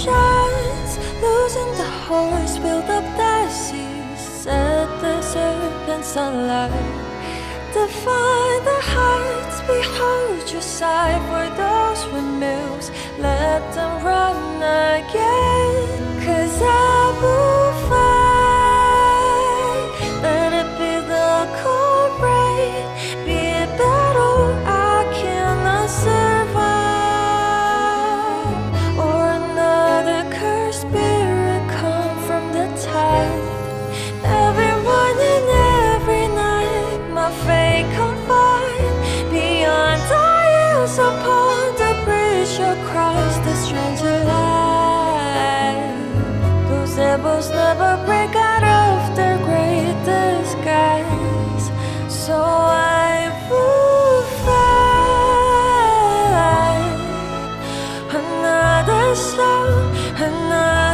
Chance, losing the horse, build up the seas, set the serpents alight, define the heights, behold your sight for those windmills, let them run again, 'cause I will fight, let it be the cold rain, be it battle I cannot survive. Every morning, every night, my fate confined beyond our years upon the bridge of Christ, the stranger light. Those devils never break out of their great disguise, so I will fight another song, another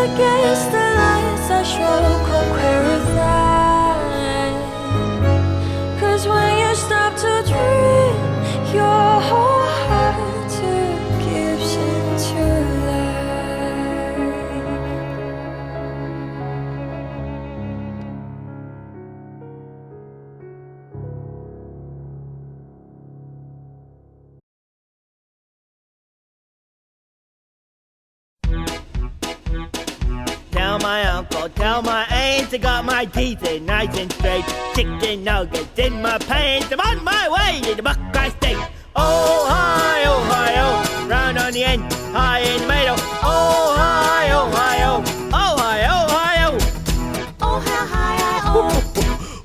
against the lights, I stroke on clarified. 'Cause when you stop to dream, your whole heart gives into light. Tell my uncle, tell my aunt, I got my teeth in nice and straight. Chicken nuggets in my pants, I'm on my way to the Buckeye State. Oh hi, round on the end, high in the middle. Oh hi, oh hi, oh, oh hi, oh hi, oh. Oh how high I oh.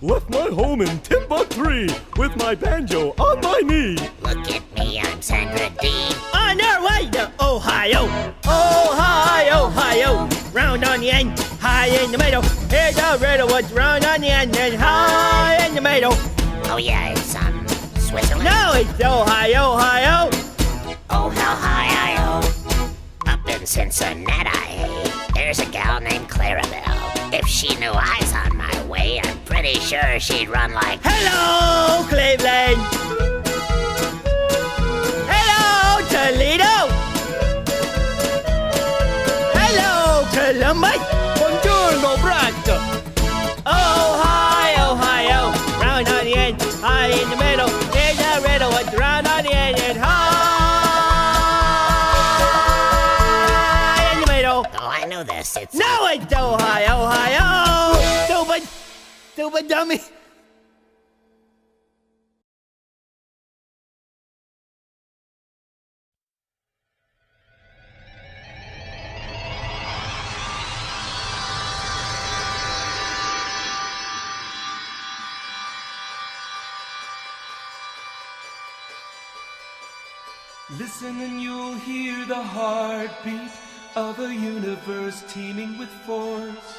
Left my home in Timbuktu with my banjo on my knee. Look at me, I'm Sandra Dee. On our way to Ohio. Oh hi, oh, round on the end, high in the middle. Here's a riddle, what's round on the end and high in the middle. Oh yeah, it's Switzerland. No, it's Ohio, Ohio. Oh how high I oh. Up in Cincinnati, there's a gal named Clarabelle. If she knew I was on my way, I'm pretty sure she'd run like. Hello, Cleveland. Hello, Toledo. Hello, Columbus. Buongiorno, Bracco. Ohio, round on the end, high in the middle. Here's a riddle, what's round on the end and high in the middle. Oh, I know this. It's No, it's Ohio, Ohio. Stupid dummy. Listen and you'll hear the heartbeat of a universe teeming with force.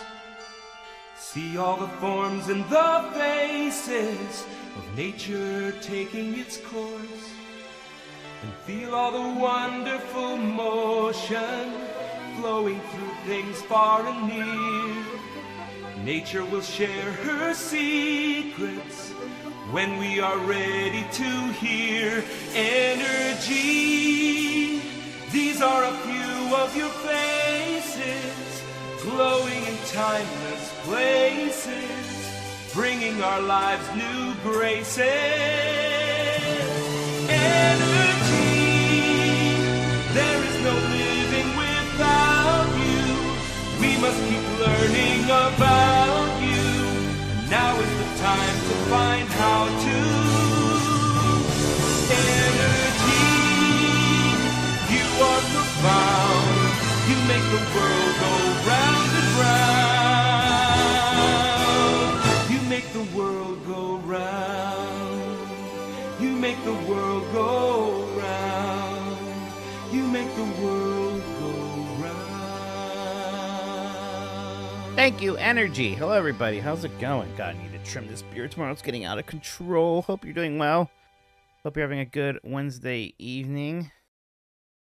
See all the forms and the faces of nature taking its course. And feel all the wonderful motion flowing through things far and near. Nature will share her secrets when we are ready to hear. Energy, these are a few of your faces, glowing in timeless places, bringing our lives new graces. Energy, there is no living without you. We must keep learning about you. Now is the time to find how to. Energy, you are profound. You make the world go round and round. You make the world go round. You make the world go round. You make the world go round. Thank you, Energy. Hello, everybody. How's it going? God, I need to trim this beard tomorrow. It's getting out of control. Hope you're doing well. Hope you're having a good Wednesday evening.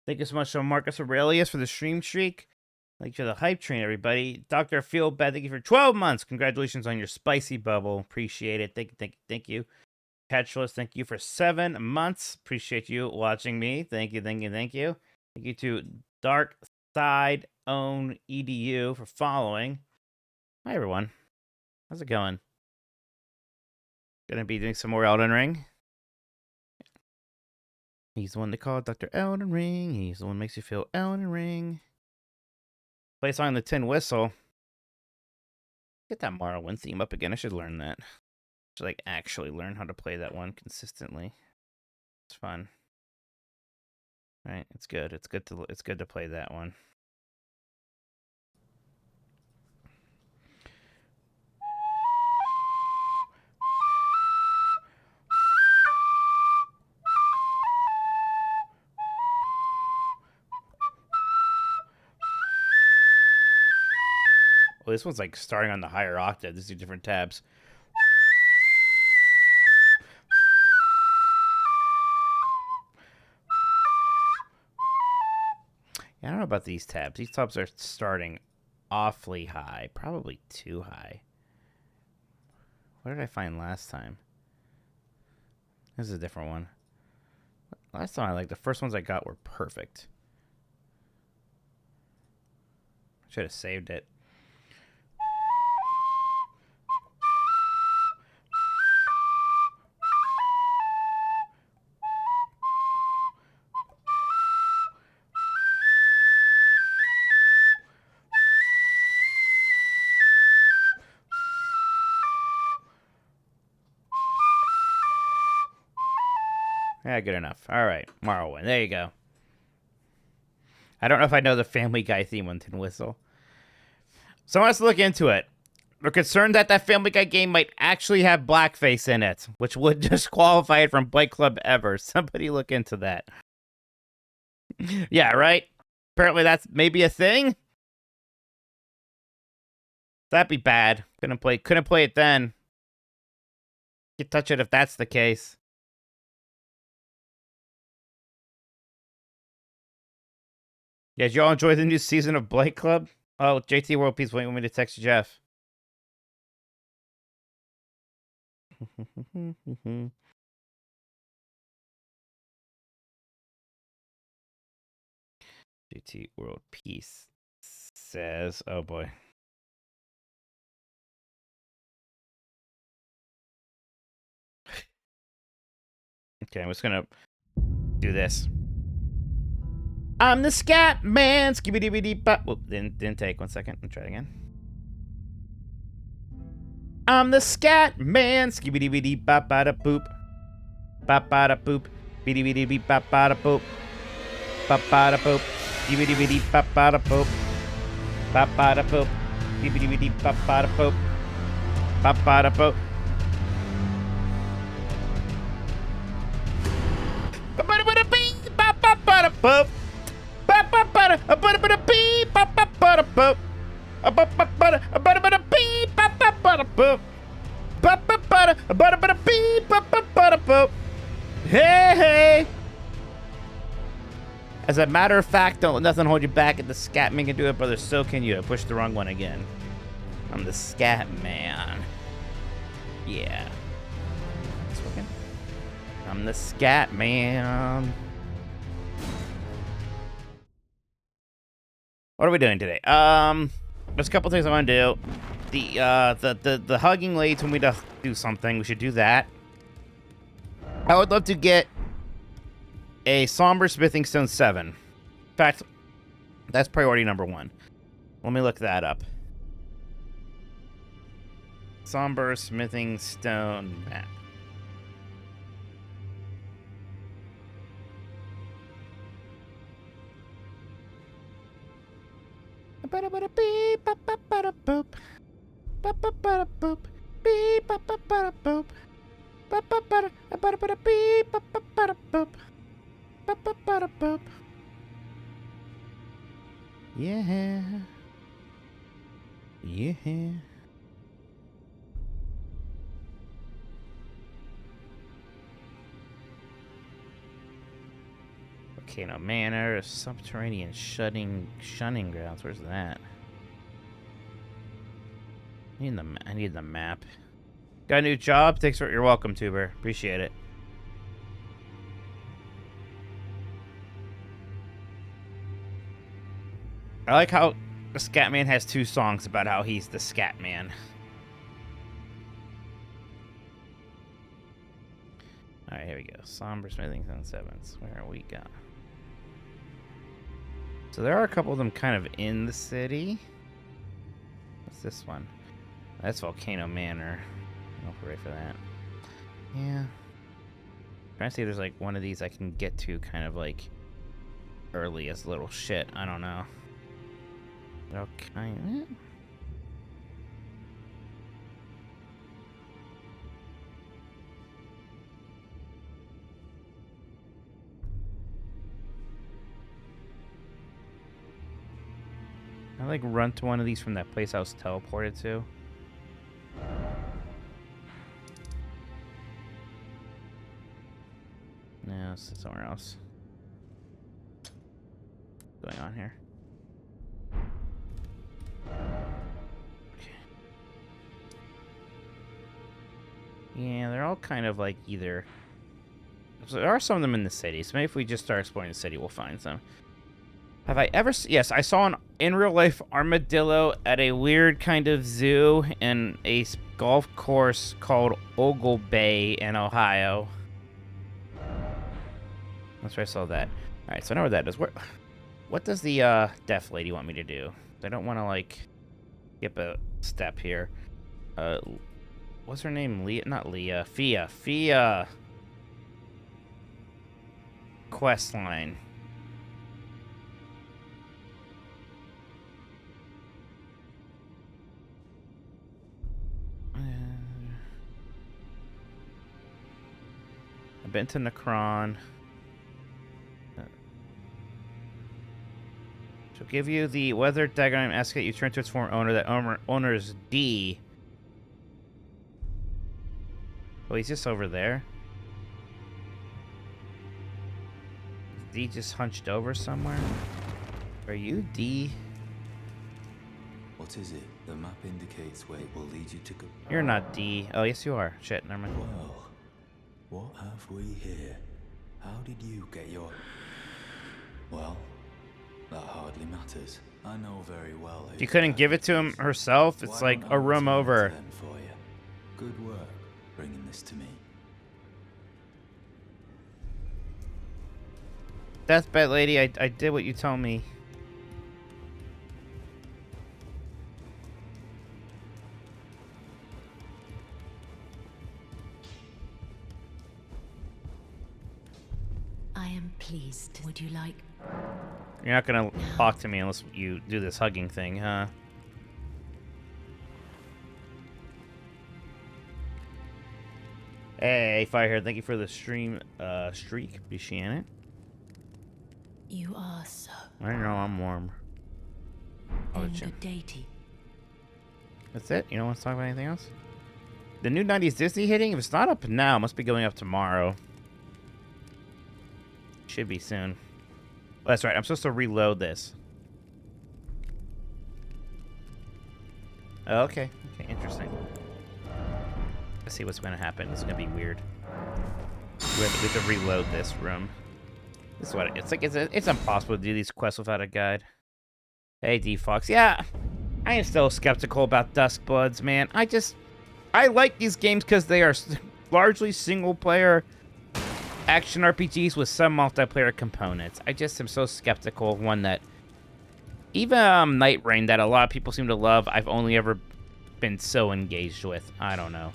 Thank you so much to Marcus Aurelius for the stream streak. Thank you for the hype train, everybody. Dr. Feelbad, thank you for 12 months. Congratulations on your spicy bubble. Appreciate it. Thank you. Catchless, thank you for 7 months. Appreciate you watching me. Thank you. Thank you to Dark Side Own EDU for following. Hi, everyone. How's it going? Gonna be doing some more Elden Ring. He's the one they call Dr. Elden Ring. He's the one who makes you feel Elden Ring. Play a song on the Tin Whistle. Get that Morrowind theme up again. I should learn that. I should like actually learn how to play that one consistently. It's fun. Right? It's good. It's good to play that one. Well, this one's like starting on the higher octave. These are different tabs. Yeah, I don't know about these tabs. These tabs are starting awfully high. Probably too high. What did I find last time? This is a different one. Last time, the first ones I got were perfect. Should have saved it. Yeah, good enough. All right, Morrowind. There you go. I don't know if I know the Family Guy theme on Tin Whistle. Someone has to look into it. We're concerned that that Family Guy game might actually have blackface in it, which would disqualify it from Fight Club ever. Somebody look into that. Yeah, right? Apparently that's maybe a thing? That'd be bad. Couldn't play it then. You touch it if that's the case. Yeah, did y'all enjoy the new season of Blight Club? Oh, JT World Peace waiting for me to text Jeff. JT World Peace says, oh boy. Okay, I'm just gonna do this. I'm the scat man. Skibidi bop. Whoop, didn't take. 1 second. Let me try it again. I'm the scat man. Skibidi bop bada boop. Bop bada boop. Bidi bop bada boop. Bop bada boop. Skibidi bop bada boop. Bop bada boop. Bidi bop bada boop. Bop bada boop. Bop bada beep. Bop bada boop. Hey! As a matter of fact, don't let nothing hold you back. If the scat man can do it, brother, so can you. I pushed the wrong one again. I'm the scat man. Yeah. It's working. I'm the scat man. What are we doing today? There's a couple things I want to do. The hugging lady told me to do something. We should do that. I would love to get a Somber Smithing Stone 7. In fact, that's priority number 1. Let me look that up. Somber Smithing Stone map. Beep, bop, bop, bada, boop. Bop, bop, bada, boop. Beep, bop, bop, bada, boop. Bop, bop, bada, bada, bada, beep, bop, bop, bada, boop. Bop, bop, bada, boop. Yeah. Yeah. Volcano Manor, subterranean shunning grounds. Where's that? I need the map. Got a new job? Thanks for you're welcome, Tuber. Appreciate it. I like how the Scatman has 2 songs about how he's the Scatman. Alright, here we go. Somber Smithing Stone 7s. Where are we going? So there are a couple of them kind of in the city. What's this one? That's Volcano Manor. I don't know if we're ready for that. Yeah. I'm trying to see if there's like one of these I can get to kind of like early as little shit. I don't know. They're all kind of... I like run to one of these from that place I was teleported to. No, it's somewhere else. What's going on here? Yeah, they're all kind of like either... So there are some of them in the city, so maybe if we just start exploring the city, we'll find some. Have I ever... Yes, I saw an in real life armadillo at a weird kind of zoo in a golf course called Ogle Bay in Ohio. That's where I saw that. Alright, so I know where that is. What does the deaf lady want me to do? I don't want to, like, skip a step here. What's her name? Leah? Not Leah. Fia. Fia. Quest line. I've been to Necron. She'll give you the weather diagram. Ask that you turn to its former owner. That owner's D. Oh, he's just over there. Is D just hunched over somewhere? Are you D? What is it? The map indicates where it will lead you to go. You're not D. Oh, yes, you are. Shit, never mind. Well, what have we here? How did you get your... Well, that hardly matters. I know very well. If you couldn't give it to him herself, it's like a room over. For you. Good work bringing this to me. Deathbed lady, I did what you told me. I am pleased. Would you like... You're not gonna talk to me unless you do this hugging thing, huh? Hey, Firehair, thank you for the stream streak. Appreciate it. You are so... I know, I'm warm. Then good day to you. That's it? You don't want to talk about anything else? The new 90s Disney hitting? If it's not up now, it must be going up tomorrow. Should be soon. Oh, that's right, I'm supposed to reload this. Oh, okay. Okay, interesting. Let's see what's going to happen. This is going to be weird. We have to reload this room. This is what it's like. It's impossible to do these quests without a guide. Hey, D-Fox. Yeah, I am still skeptical about Duskbloods, man. I like these games because they are largely single-player action RPGs with some multiplayer components. I just am so skeptical of one that... Even Night Rain, that a lot of people seem to love, I've only ever been so engaged with. I don't know.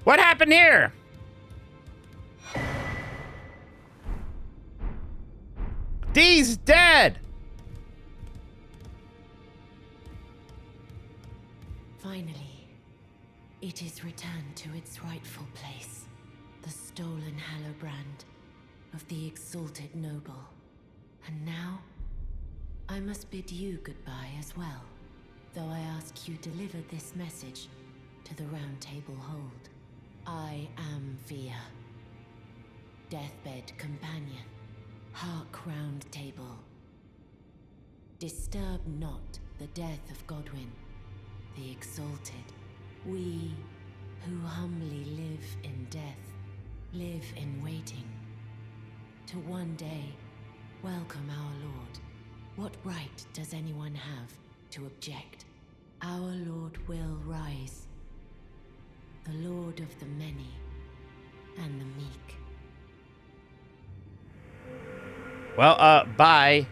What happened here? Dee's dead! Finally, it is returned to its rightful place. The stolen Hallowbrand of the exalted noble. And now, I must bid you goodbye as well, though I ask you deliver this message to the Round Table Hold. I am Fia, deathbed companion, hark Round Table. Disturb not the death of Godwyn, the exalted. We who humbly live in death, live in waiting, to one day welcome our Lord. What right does anyone have to object? Our Lord will rise, the Lord of the many and the meek. Well, bye.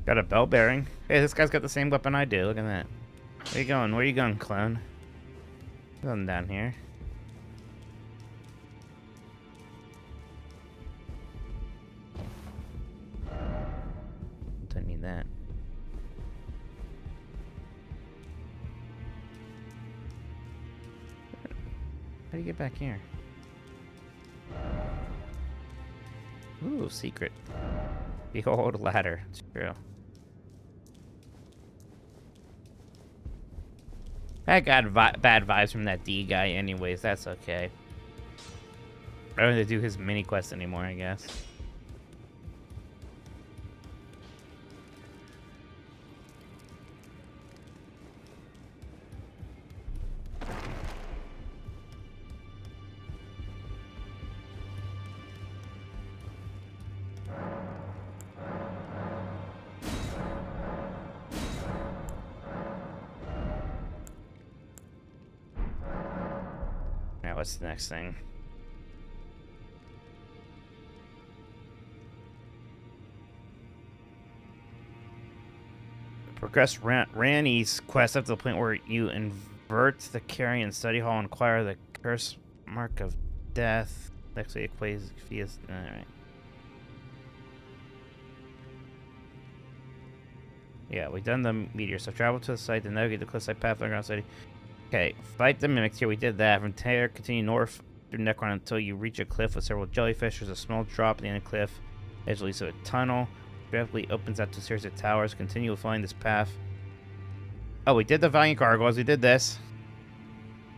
Got a bell bearing. Hey, this guy's got the same weapon I do. Look at that. Where you going? Where you going, clone? Going down here. Don't need that. How do you get back here? Ooh, secret. Behold ladder. It's true. I got bad vibes from that D guy anyways. That's okay. I don't have to do his mini quest anymore, I guess. Now, what's the next thing? Progress Ranny's quest up to the point where you invert the carry in study hall and acquire the curse mark of death. Actually, equates. Alright. Yeah, we've done the meteor. So travel to the site, then navigate the cliffside path underground city. Okay, fight the mimics here. We did that. From there, continue north through Necron until you reach a cliff with several jellyfish. There's a small drop at the end of the cliff. Edge leads to a tunnel. Rapidly opens out to a series of towers. Continue following this path. Oh, we did the Valiant Gargoyles. We did this.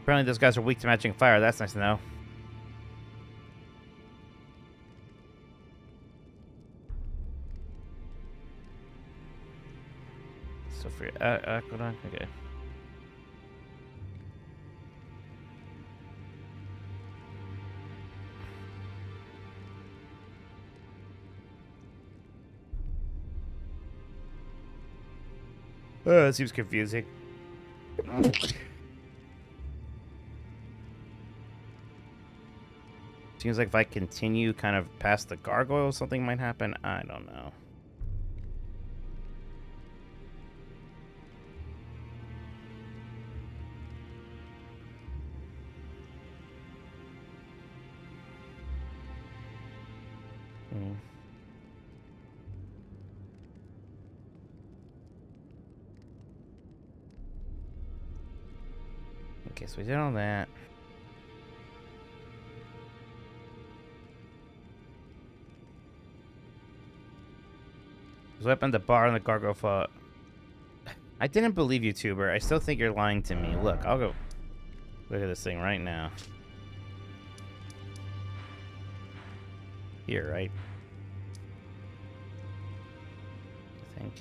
Apparently those guys are weak to matching fire. That's nice to know. So for Aqueduct, okay. It seems confusing. Seems like if I continue kind of past the gargoyle, something might happen. I don't know. Okay, so we did all that. Weapon the bar and the gargoyle fought. I didn't believe you, Tuber. I still think you're lying to me. Look, I'll go look at this thing right now. Here, right? I think.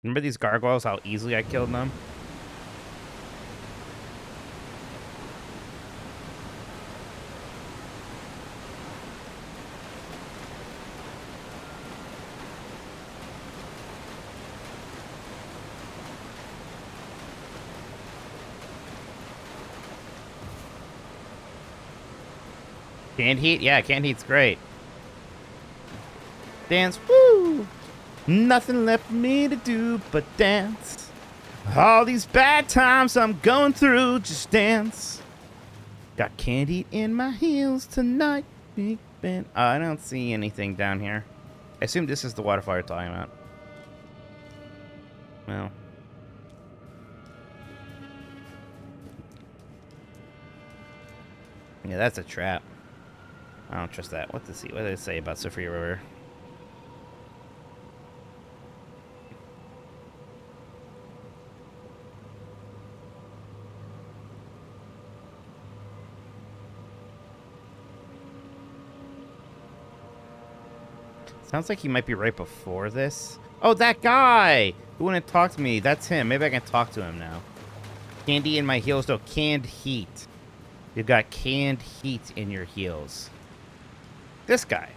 Remember these gargoyles, how easily I killed them? Canned heat? Yeah, canned heat's great. Dance, woo! Nothing left for me to do but dance. All these bad times I'm going through, just dance. Got candy in my heels tonight, Big Ben. I don't see anything down here. I assume this is the waterfall you're talking about. Well. Yeah, that's a trap. I don't trust that. What did it say about Sophia River? Sounds like he might be right before this. Oh, that guy who wouldn't talk to me. That's him. Maybe I can talk to him now. Candy in my heels. No, canned heat. You've got canned heat in your heels. This guy.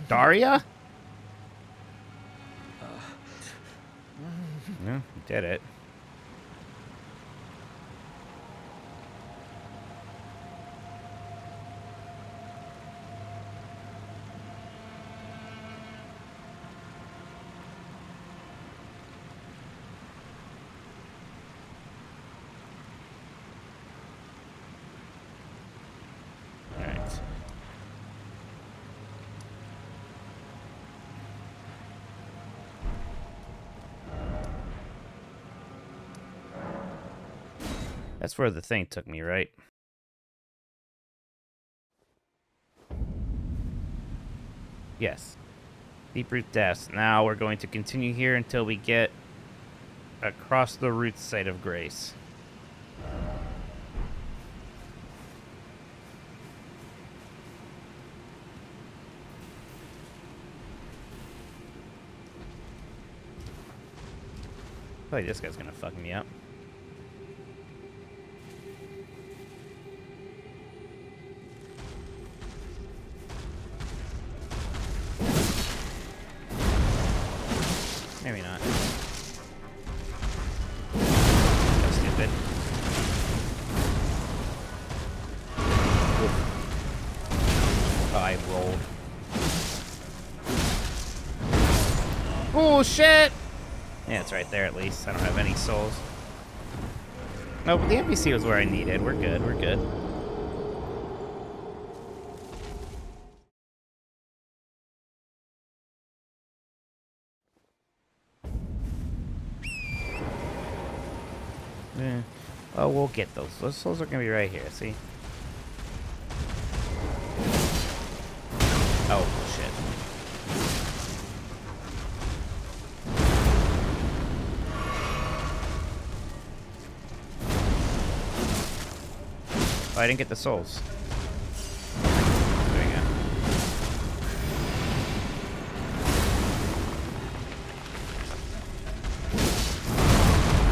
Daria? Yeah, you did it. That's where the thing took me, right? Yes. Deep root depths. Now we're going to continue here until we get across the root site of grace. I feel like this guy's gonna fuck me up. Maybe not. That's stupid. Oof. Oh, I rolled. Oh, shit! Yeah, it's right there at least. I don't have any souls. No, but the NPC was where I needed. We're good, we're good. Yeah. Oh, we'll get those. Those souls are gonna be right here, see? Oh, shit. Oh, I didn't get the souls. There we go.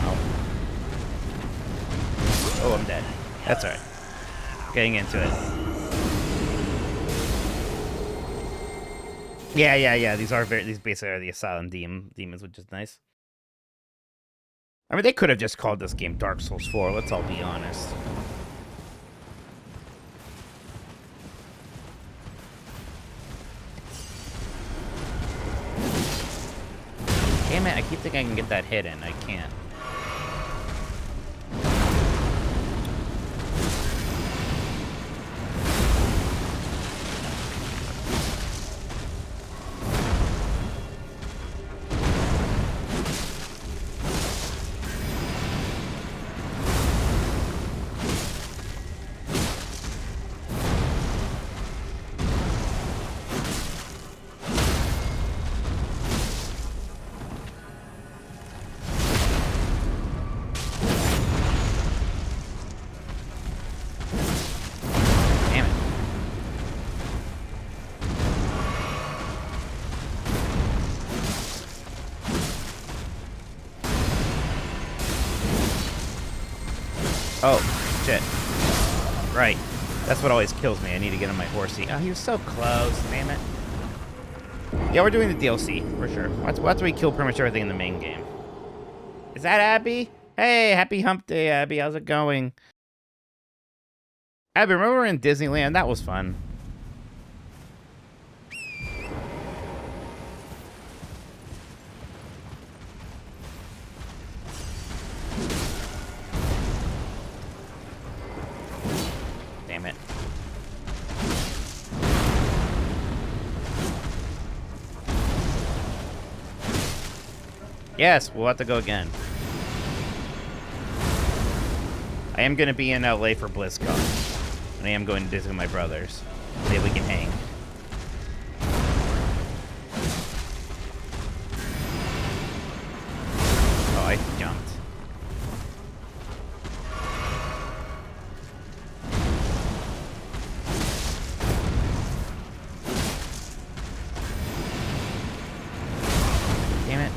Ow. Oh, I'm dead. That's alright. Getting into it. Yeah. These basically are the Asylum demons, which is nice. I mean, they could have just called this game Dark Souls 4, let's all be honest. Damn it, I keep thinking I can get that hit in. I can't. Oh, shit. Right. That's what always kills me. I need to get on my horsey. Oh, he was so close. Damn it. Yeah, we're doing the DLC, for sure. After we kill pretty much everything in the main game. Is that Abby? Hey, happy hump day, Abby. How's it going? Abby, remember we were in Disneyland? That was fun. Damn it. Yes, we'll have to go again. I am going to be in LA for BlizzCon. And I am going to Disney with my brothers. Maybe we can hang. Oh, I jumped. Damn it.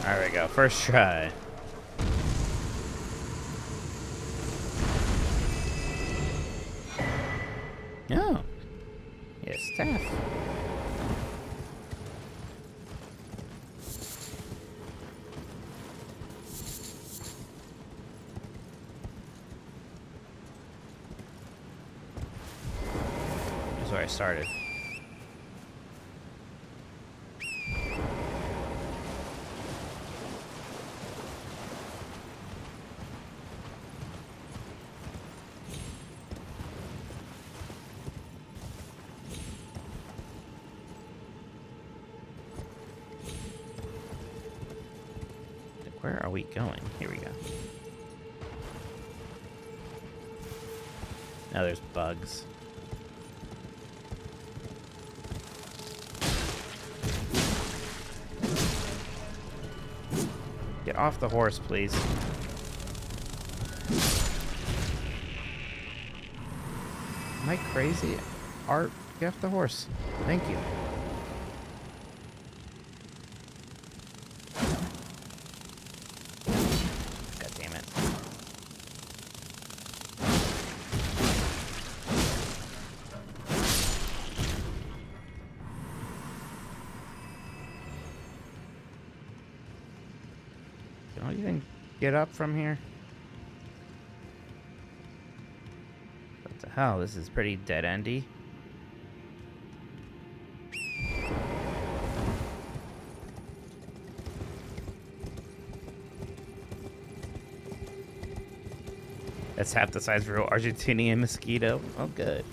There we go. First try. Oh. Yes, staff. That's where I started. Where are we going? Here we go. Now there's bugs. Get off the horse, please. Am I crazy? Art, get off the horse. Thank you. God damn it. Can I even get up from here? What the hell? This is pretty dead-endy. That's half the size of a real Argentinian mosquito. Oh, good.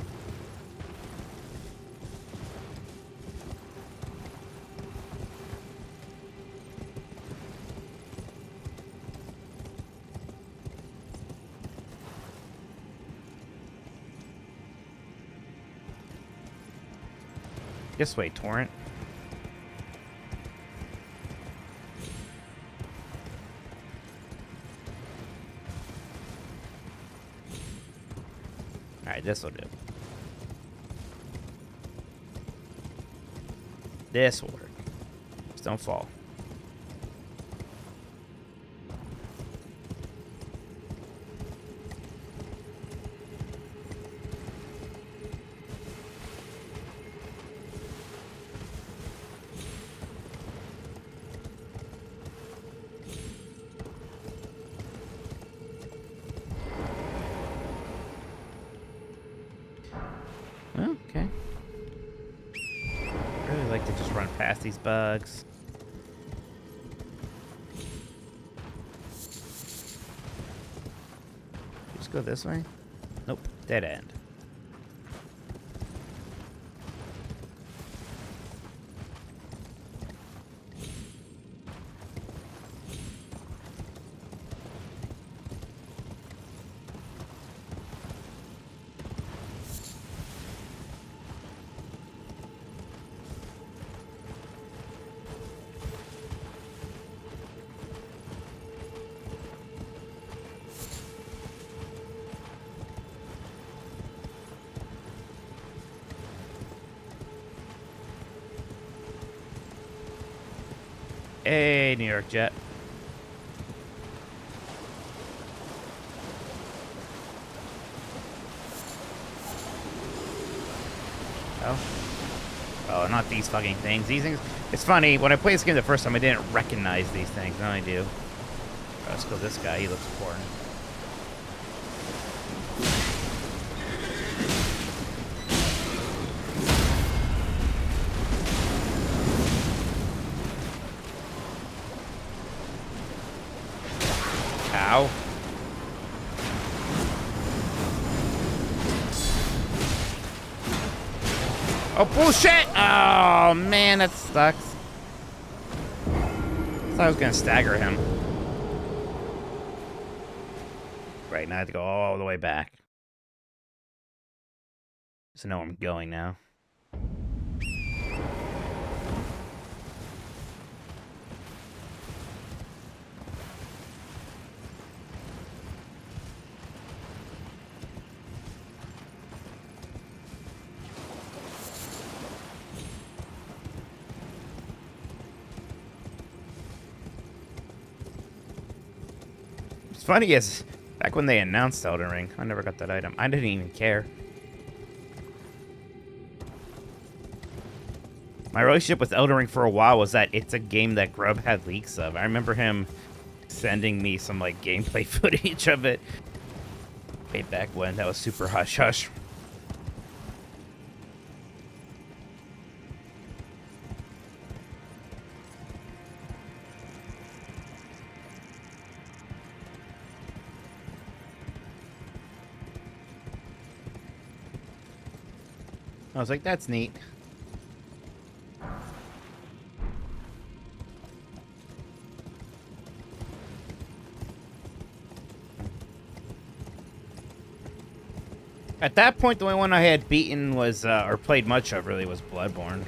This way, Torrent. Alright, this'll do. This will work. Just don't fall. Okay. Really like to just run past these bugs. Just go this way? Nope. Dead end. Hey, New York Jet. Oh. Oh, not these fucking things. These things... It's funny, when I played this game the first time, I didn't recognize these things. Now I do. Oh, let's go this guy. He looks important. Ow. Oh, bullshit! Oh, man, that sucks. I thought I was gonna stagger him. Right, now I have to go all the way back. So I know where I'm going now. What's funny is, back when they announced Elden Ring, I never got that item. I didn't even care. My relationship with Elden Ring for a while was that it's a game that Grub had leaks of. I remember him sending me some, like, gameplay footage of it way back when. That was super hush-hush. I was like, that's neat. At that point, the only one I had beaten was, or played much of, really, was Bloodborne.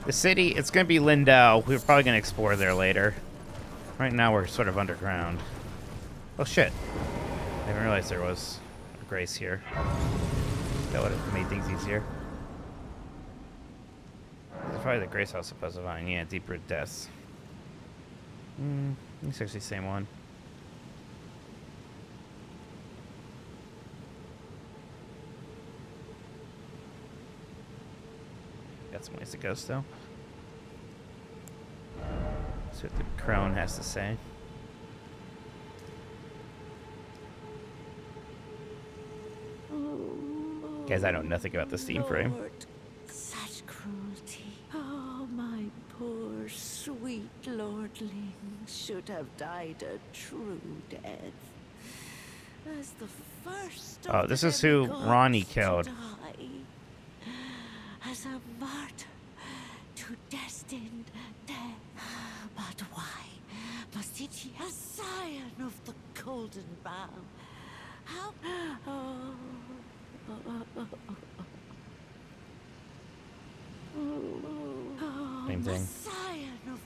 The city, it's going to be Lindau. We're probably going to explore there later. Right now, we're sort of underground. Oh, shit. I didn't realize there was a grace here. That would have made things easier. This is probably the grace I was supposed to find. Yeah, Deep Root Deaths. It's actually the same one. Got some ways to go still. See what the crone has to say. Guys, I know nothing about the Steam frame. Lord, such cruelty. Oh, my poor, sweet lordling should have died a true death. As the first of Oh, this the is who gods Ronnie to killed. die. As a martyr to destined death. But why must it be a scion of the golden bough? How? Same thing. Scion of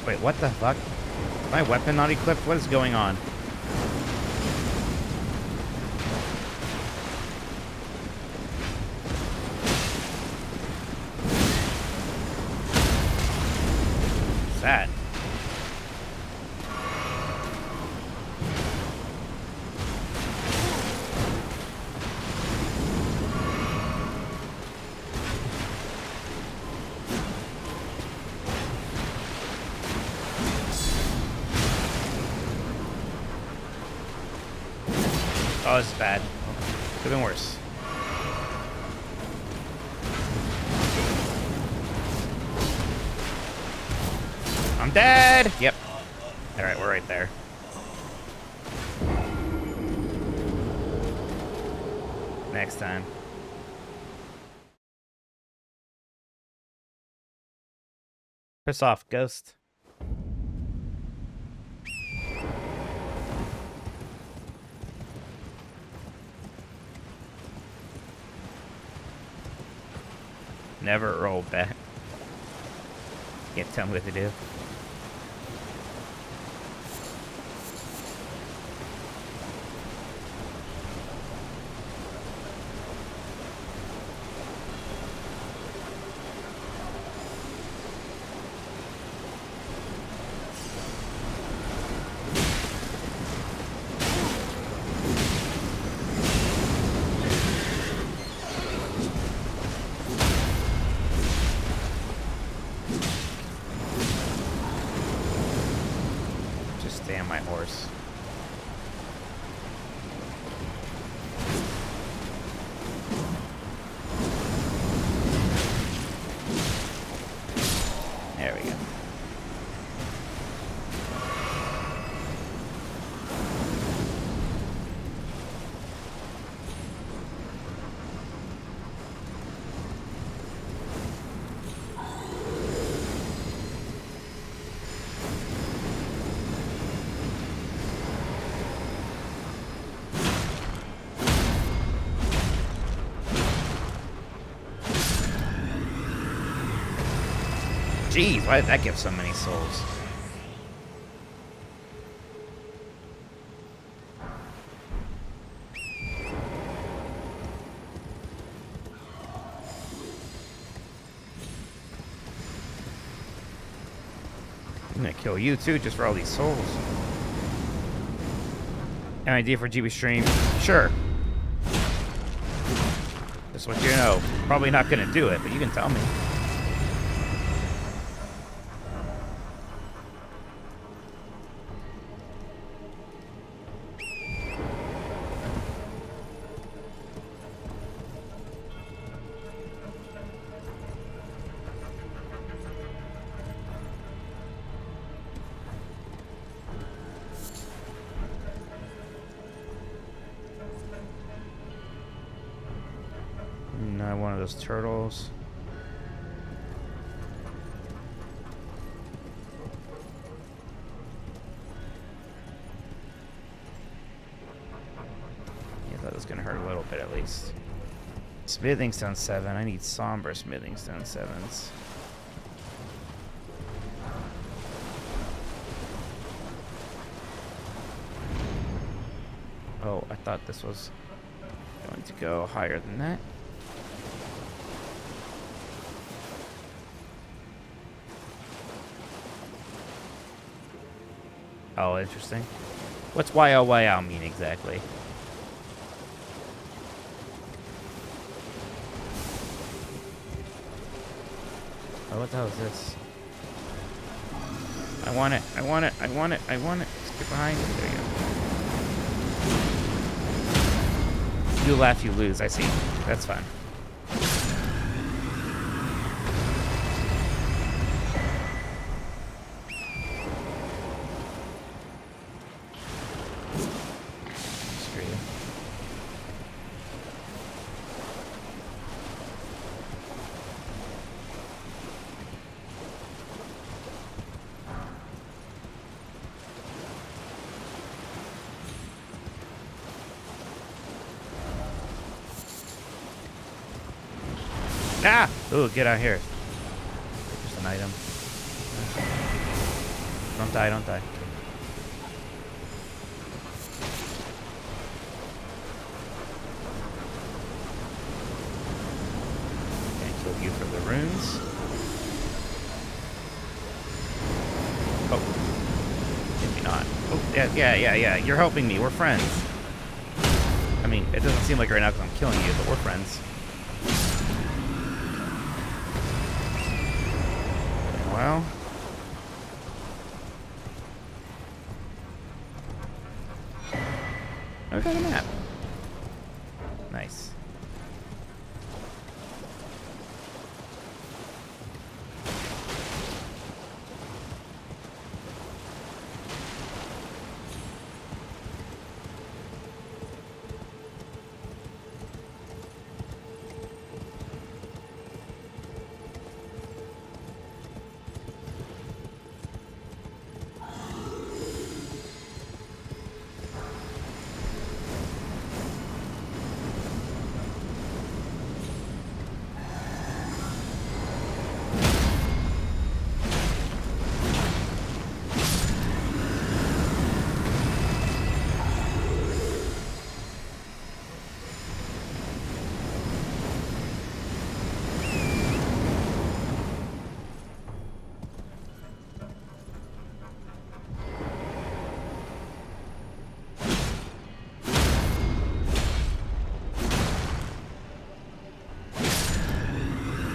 Wait, what the fuck? Is my weapon not equipped? What is going on? What's that? Oh, this is bad. Could have been worse. I'm dead! Yep. Alright, we're right there. Next time. Piss off, ghost. Never roll back. Can't tell me what to do. Damn my horse. There we go. Jeez, why did that give so many souls? I'm gonna kill you too, just for all these souls. An idea for GB stream? Sure. Just what you know. Probably not gonna do it, but you can tell me. Not one of those turtles. Yeah, that was gonna hurt a little bit at least. Smithing Stone 7. I need somber Smithing Stone 7s. Oh, I thought this was going to go higher than that. Oh, interesting. What's YLYL mean exactly? Oh, what the hell is this? I want it. I want it. I want it. I want it. Just get behind me. There you go. You laugh, you lose. I see. That's fine. Screw you. Ah! Ooh, get out here. Just an item. Don't die, don't die. Okay, kill you for the runes. Oh. Maybe not. Oh, yeah. You're helping me. We're friends. I mean, it doesn't seem like right now because I'm killing you, but we're friends. Well, I got a map. Nice.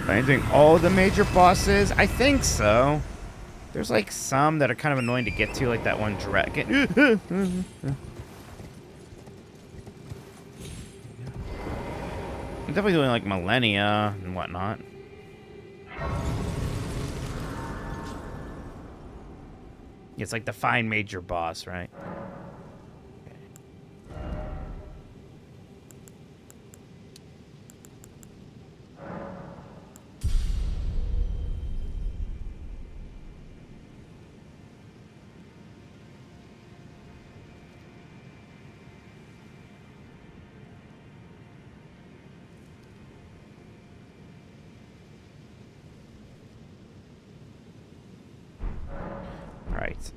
Am I doing all the major bosses? I think so. There's like some that are kind of annoying to get to, like that one dragon. I'm definitely doing like Millennia and whatnot. It's like the fine major boss, right? Alright.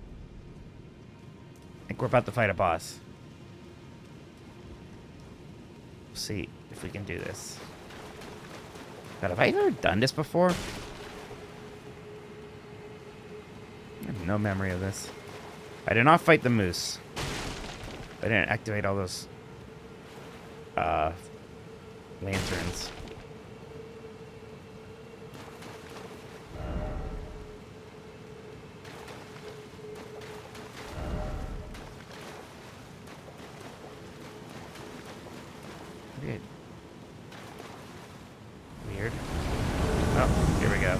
I think we're about to fight a boss. We'll see if we can do this. God, have I ever done this before? I have No memory of this. I did not fight the moose. I didn't activate all those lanterns. Weird. Weird. Oh, here we go.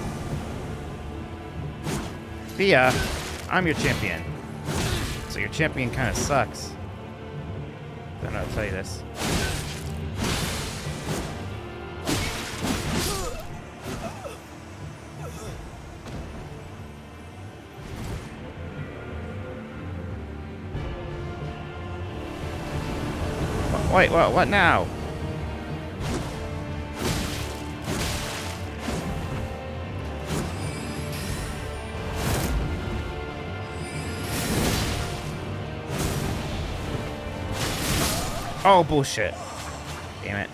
Thea, I'm your champion. So your champion kind of sucks. Don't know how to tell you this. Wait, what now? Oh, bullshit. Damn it.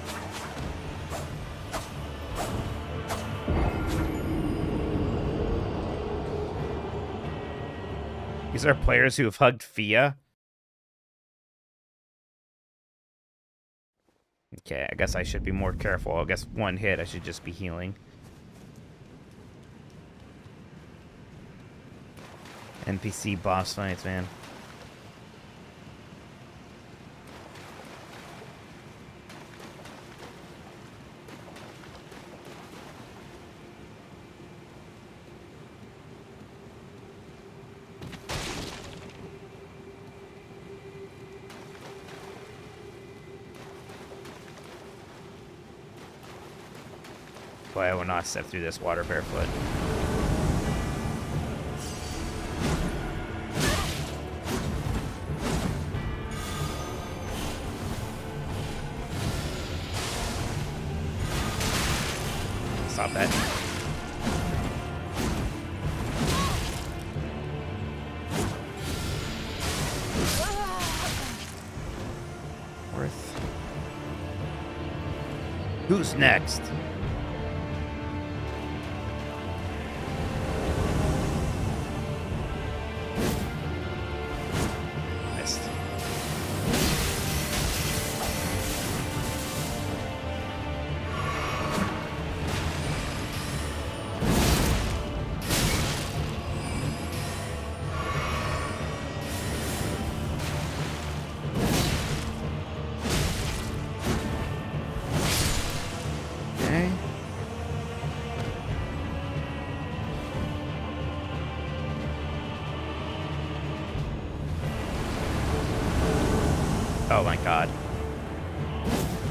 These are players who have hugged Fia. Okay, I guess I should be more careful. I guess one hit, I should just be healing. NPC boss fights, man. Boy, I will not step through this water barefoot. Stop that. Worth. Who's next? Oh my god.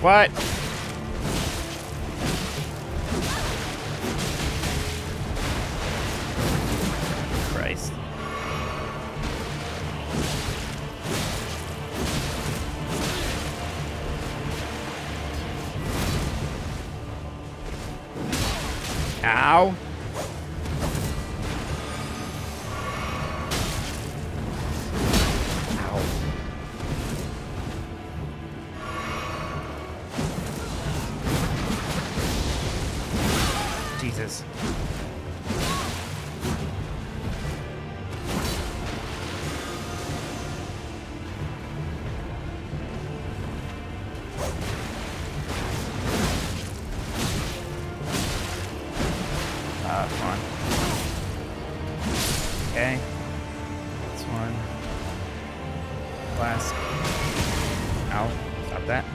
What? Christ. Ow. Jesus. Come on. Okay. That's one. Last. Ow. Stop that.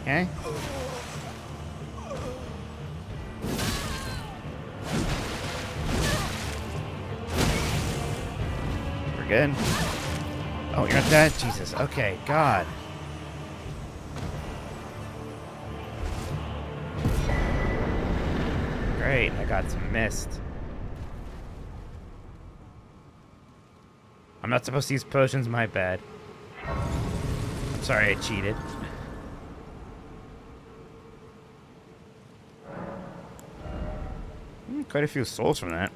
Okay. We're good. Oh, you're not dead? Jesus. Okay, God. Great, I got some mist. I'm not supposed to use potions, my bad. I'm sorry I cheated. Quite a few souls from that.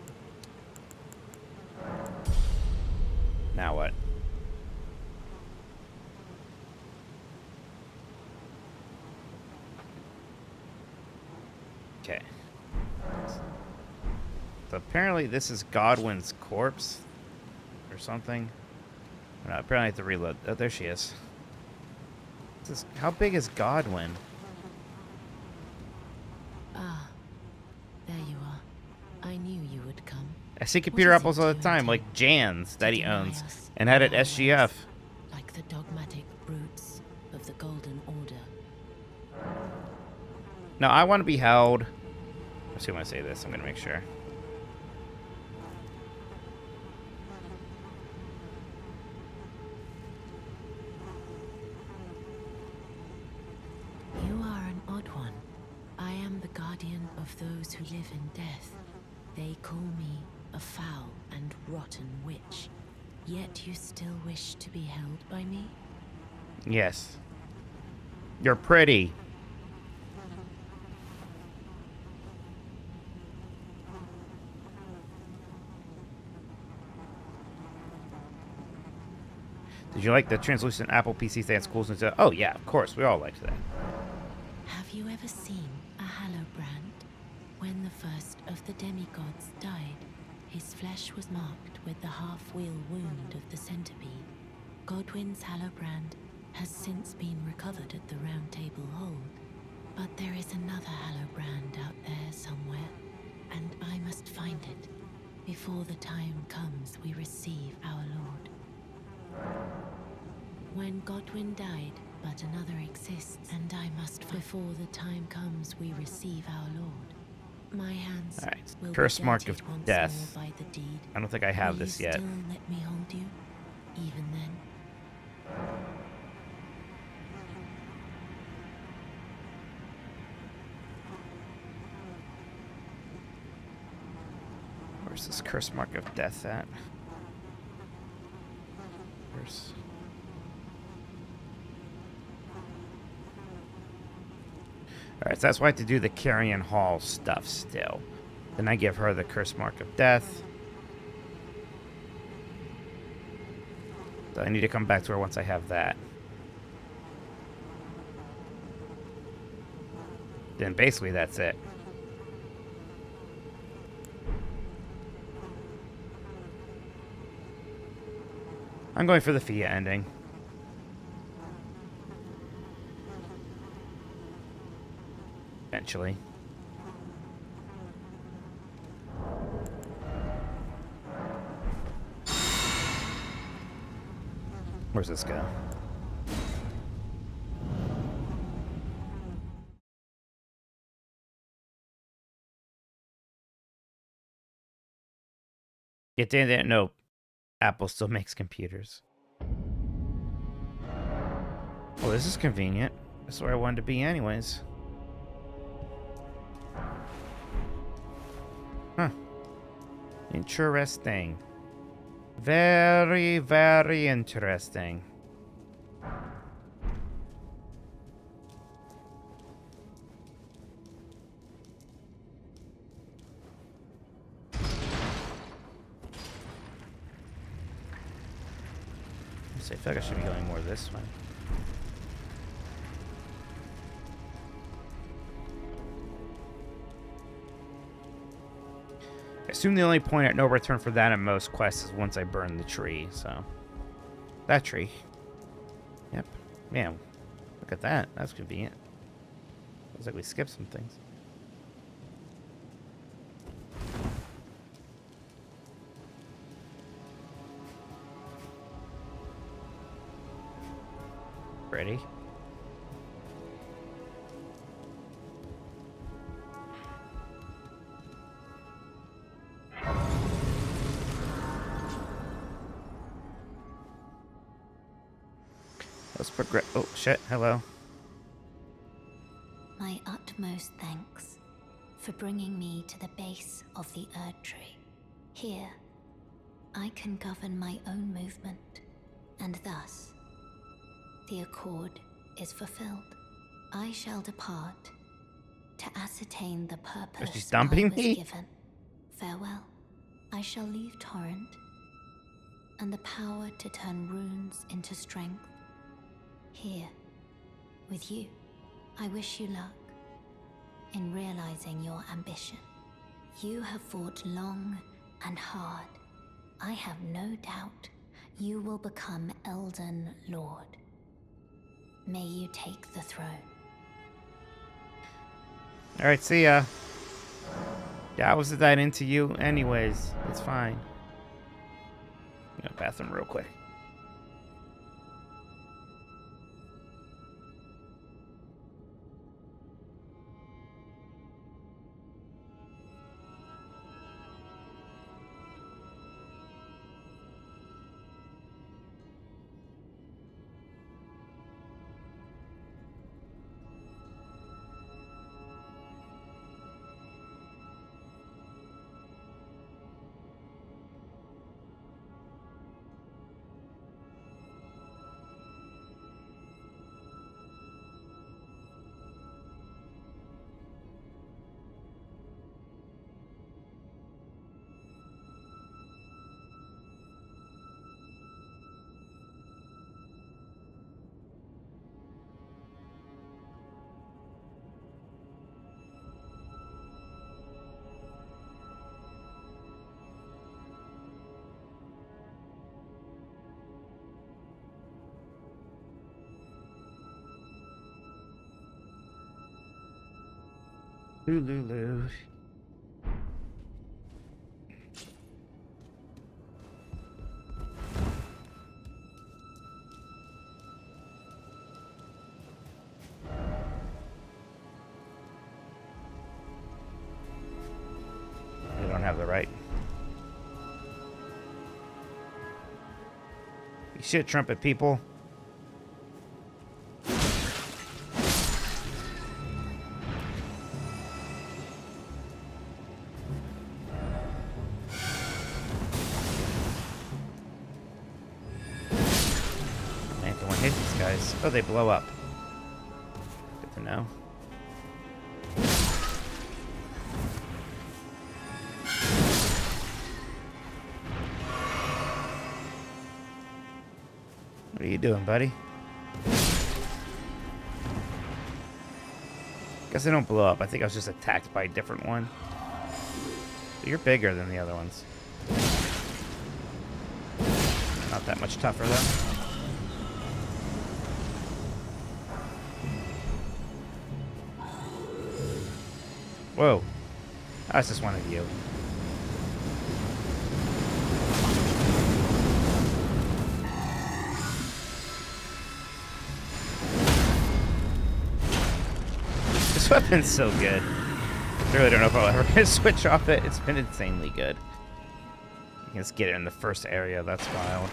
Okay. So apparently this is Godwin's corpse or something. No, apparently I have to reload. Oh, there she is. How big is Godwin? Ah, there you are. I knew you would come. I see computer What is apples it all the you time, like intend? Jan's that To he deny owns, us and had our at SGF. rights, like the dogmatic brutes of the Golden Order. No, I want to be held. Let's see when I say this. I'm gonna make sure. You are an odd one. I am the guardian of those who live in death. They call me a foul and rotten witch. Yet you still wish to be held by me? Yes. You're pretty. Did you like the translucent Apple PC stand schools and stuff? Oh yeah, of course. We all liked that. Have you ever seen a Hallowbrand? When the first of the demigods died, his flesh was marked with the half-wheel wound of the centipede. Godwin's Hallowbrand has since been recovered at the Round Table Hold, but there is another Hallowbrand out there somewhere, and I must find it before the time comes we receive our Lord. When Godwin died, but another exists, and I must before the time comes we receive our Lord. My hands Alright, will curse be mark dirtied of once death. more by the deed. I don't think I have Will this you yet. still let me hold you, even then? Where's this curse mark of death at? Curse. Alright, so that's why I have to do the Carrion Hall stuff still. Then I give her the curse mark of death. So I need to come back to her once I have that. Then basically that's it. I'm going for the Fia ending. Eventually. Where's this go? Yeah, Dan didn't know Apple still makes computers. Well, this is convenient. That's where I wanted to be anyways. Huh. Interesting. Very, very interesting. I feel like I should be going more this way. I assume the only point at no return for that and most quests is once I burn the tree, so. That tree. Yep. Man, look at that. That's convenient. Looks like we skipped some things. Ready? Let's progress. Oh, shit. Hello. My utmost thanks for bringing me to the base of the Erd Tree. Here, I can govern my own movement, and thus, the accord is fulfilled. I shall depart to ascertain the purpose She's dumping I was me? given. Farewell. I shall leave Torrent, and the power to turn runes into strength. Here, with you. I wish you luck. in realizing your ambition. You have fought long and hard. I have no doubt you will become Elden Lord. May you take the throne. Alright, see ya. Yeah, I was that into you anyways. It's fine. I'm gonna bathroom real quick. Lulu. They don't have the right. You shit, trumpet people. Oh, they blow up. Good to know. What are you doing, buddy? Guess they don't blow up. I think I was just attacked by a different one. But you're bigger than the other ones. Not that much tougher, though. Whoa. That's just one of you. This weapon's so good. I really don't know if I'll ever gonna switch off it. It's been insanely good. You can just get it in the first area. That's wild.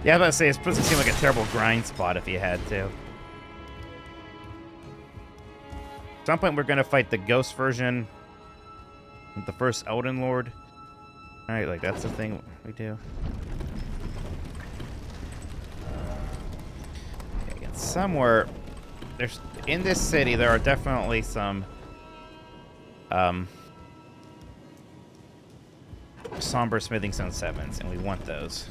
Yeah, I was about to say, it doesn't seem like a terrible grind spot if you had to. At some point, we're going to fight the ghost version of the first Elden Lord. Alright, like, that's the thing we do. Okay, somewhere, there's, in this city, there are definitely some, somber smithing stone 7s, and we want those.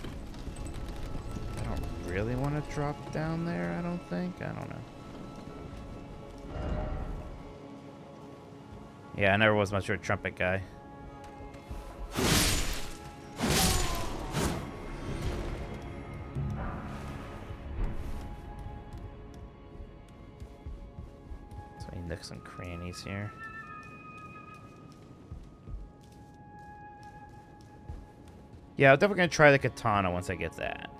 Really want to drop down there? I don't think. I don't know. Yeah, I never was much of a trumpet guy. So I need some crannies here. Yeah, I'm definitely gonna try the katana once I get that.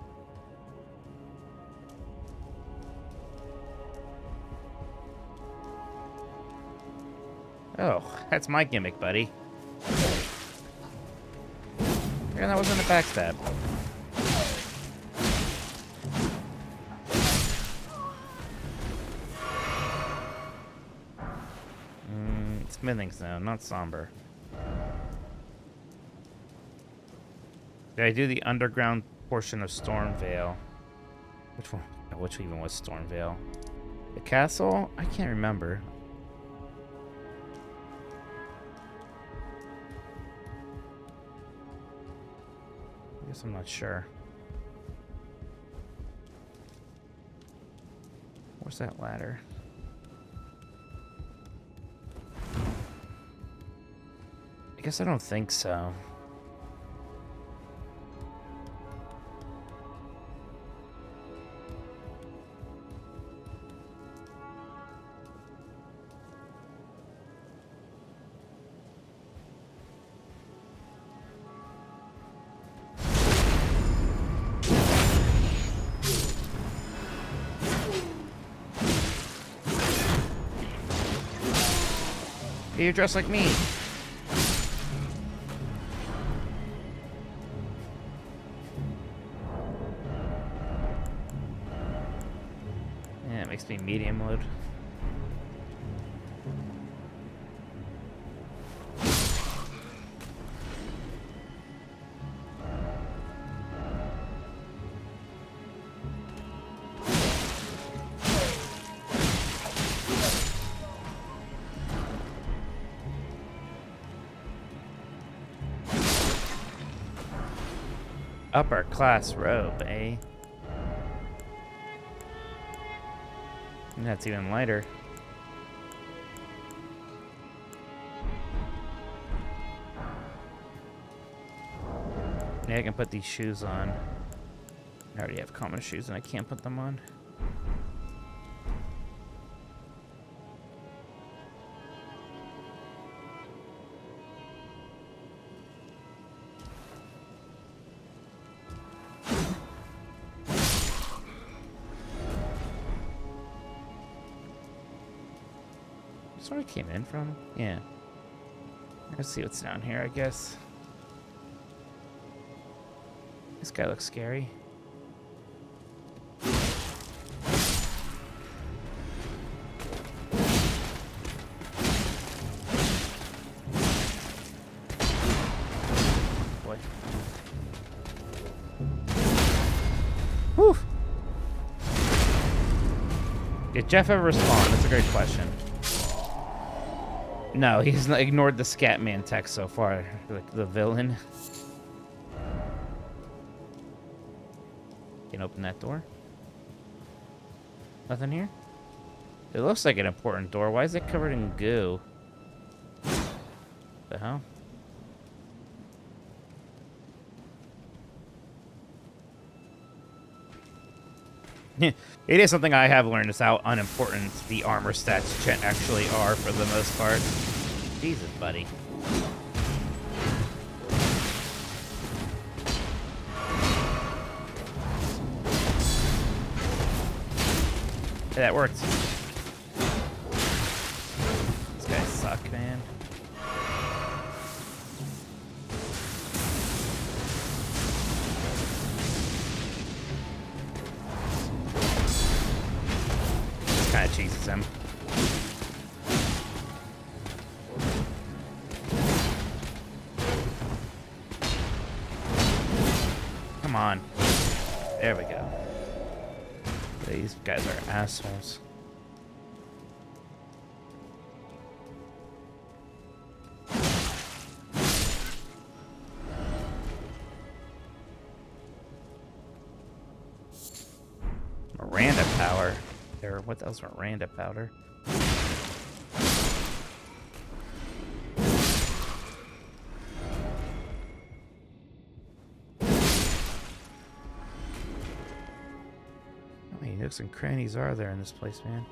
Oh, that's my gimmick, buddy. And that wasn't a backstab. It's smithing stone, not somber. Did I do the underground portion of Stormvale? Which one? Which even was Stormvale? The castle? I can't remember. I guess I'm not sure. Where's that ladder? I guess I don't think so. You're dressed like me. Yeah, it makes me medium mode. Upper class robe, eh? And that's even lighter. Yeah, I can put these shoes on. I already have common shoes and I can't put them on. That's where I came in from? Yeah. Let's see what's down here, I guess. This guy looks scary. Boy. Whew. Did Jeff ever respond? That's a great question. No, he's ignored the Scatman text so far, like the villain. Can open that door. Nothing here? It looks like an important door. Why is it covered in goo? The hell? It is something I have learned is how unimportant the armor stats actually are for the most part. Jesus, buddy. Hey, that worked. These guys suck, man. Kind of cheeses him. Come on. There we go. These guys are assholes. Miranda power. There, what else? Miranda powder. How many nooks and crannies are there in this place, man?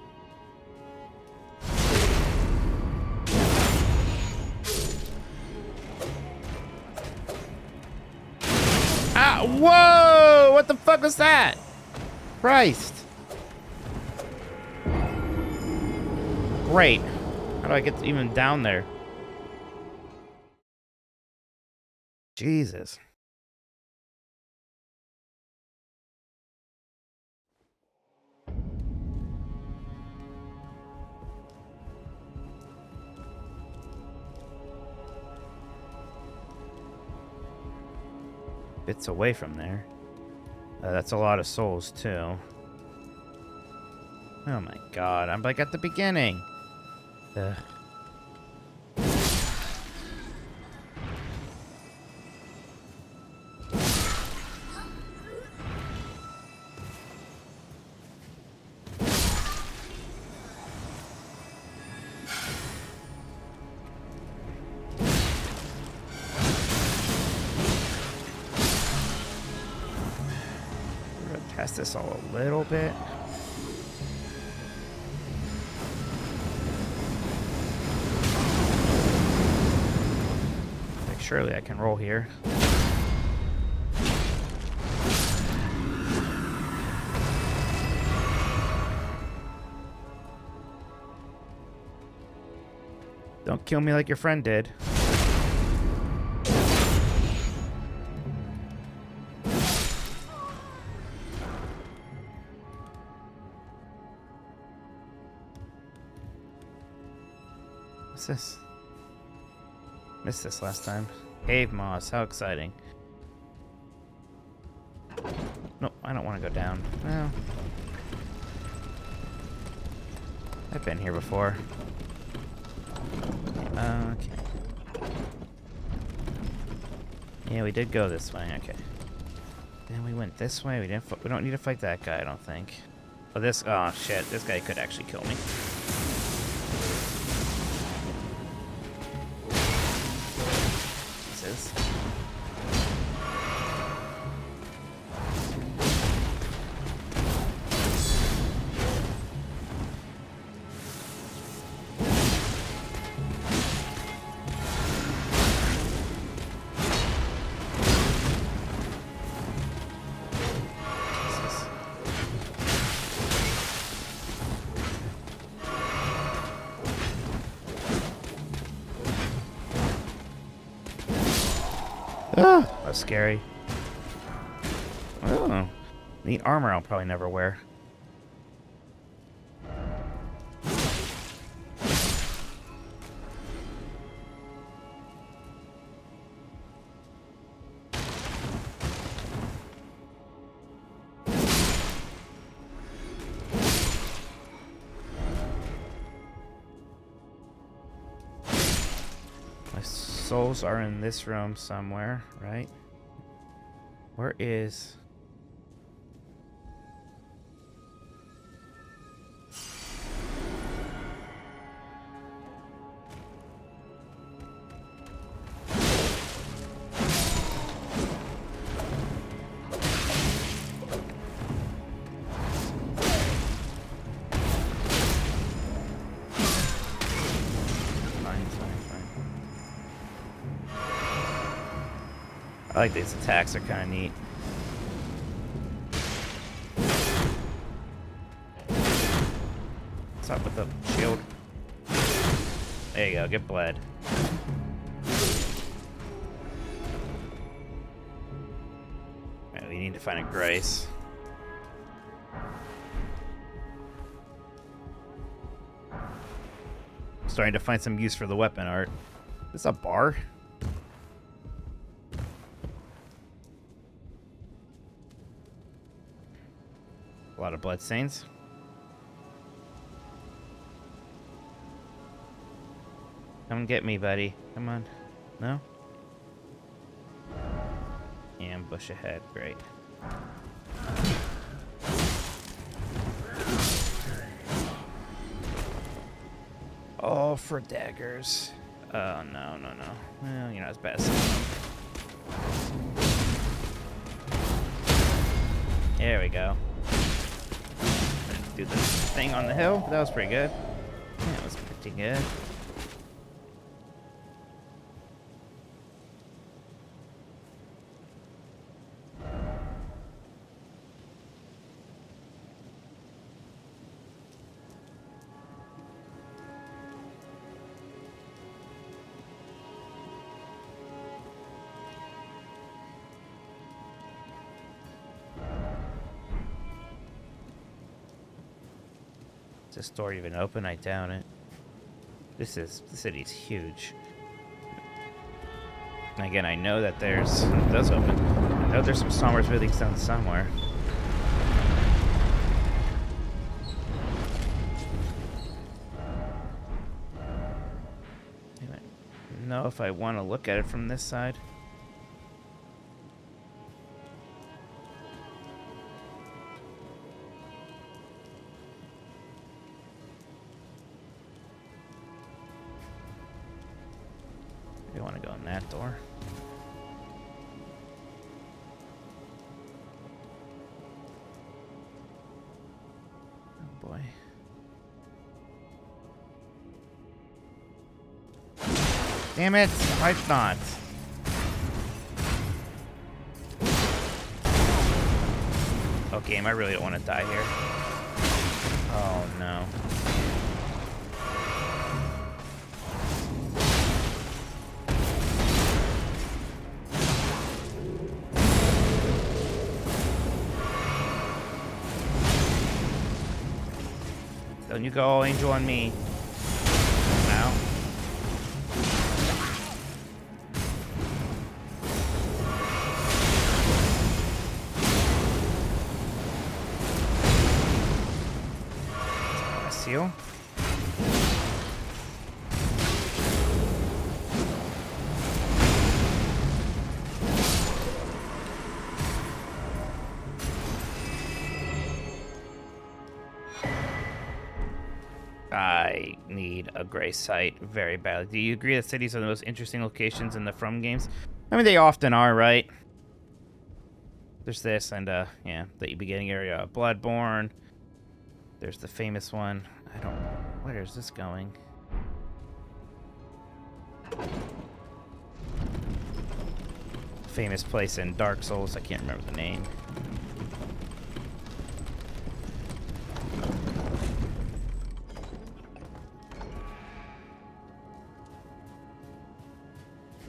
Ah! Whoa! What the fuck was that? Christ! Great. How do I get even down there? Jesus. Bits away from there. That's a lot of souls, too. Oh my god, I'm like at the beginning. Ugh. Test this all a little bit. Like, surely I can roll here. Don't kill me like your friend did. What's this? Missed this last time. Cave moss, how exciting. No, I don't want to go down. Well, I've been here before. Okay. Yeah, we did go this way. Okay. Then we went this way. We don't need to fight that guy, I don't think. Oh, this. Oh shit! This guy could actually kill me. This is. Ah, that's scary. Oh, neat armor I'll probably never wear. Souls are in this room somewhere, right? Where is... I like these attacks, they're kind of neat. What's up with the shield? There you go, get bled. Right, we need to find a grace. Starting to find some use for the weapon art. Is this a bar? A lot of bloodstains. Come get me, buddy. Come on. No? Ambush ahead. Great. Oh, for daggers. Oh, no, no, no. Well, you're not as bad as some. There we go. Do the thing on the hill. That was pretty good. That was pretty good. Is this door even open? I doubt it. The city's huge. And again, I know that it does open. I know there's some somber buildings down somewhere. I don't know if I want to look at it from this side. I want to go in that door. boy. Damn it! I thought. Oh, game, I really don't want to die here. Oh, no. Don't you go all angel on me. Now. Seal. I need a gray site very badly. Do you agree that cities are the most interesting locations in the From games? I mean, they often are, right? There's this, and yeah, the beginning area of Bloodborne. There's the famous one. I don't... Where is this going? Famous place in Dark Souls. I can't remember the name.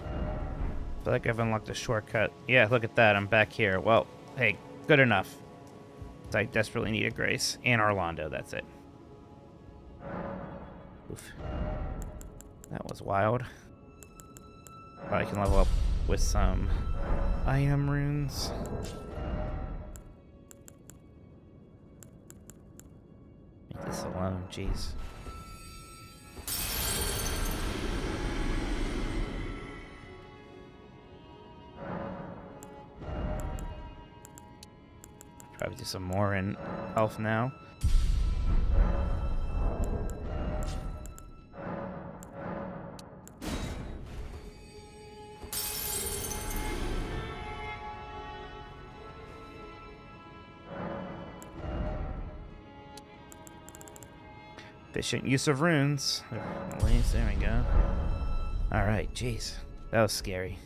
I feel like I've unlocked a shortcut. Yeah, look at that. I'm back here. Well, hey, good enough. I desperately need a Grace. And Orlando, that's it. Oof. That was wild. But I can level up with some item runes. Leave this alone, jeez. Probably do some more in health now. Efficient use of runes. At least, there we go. Alright, jeez. That was scary.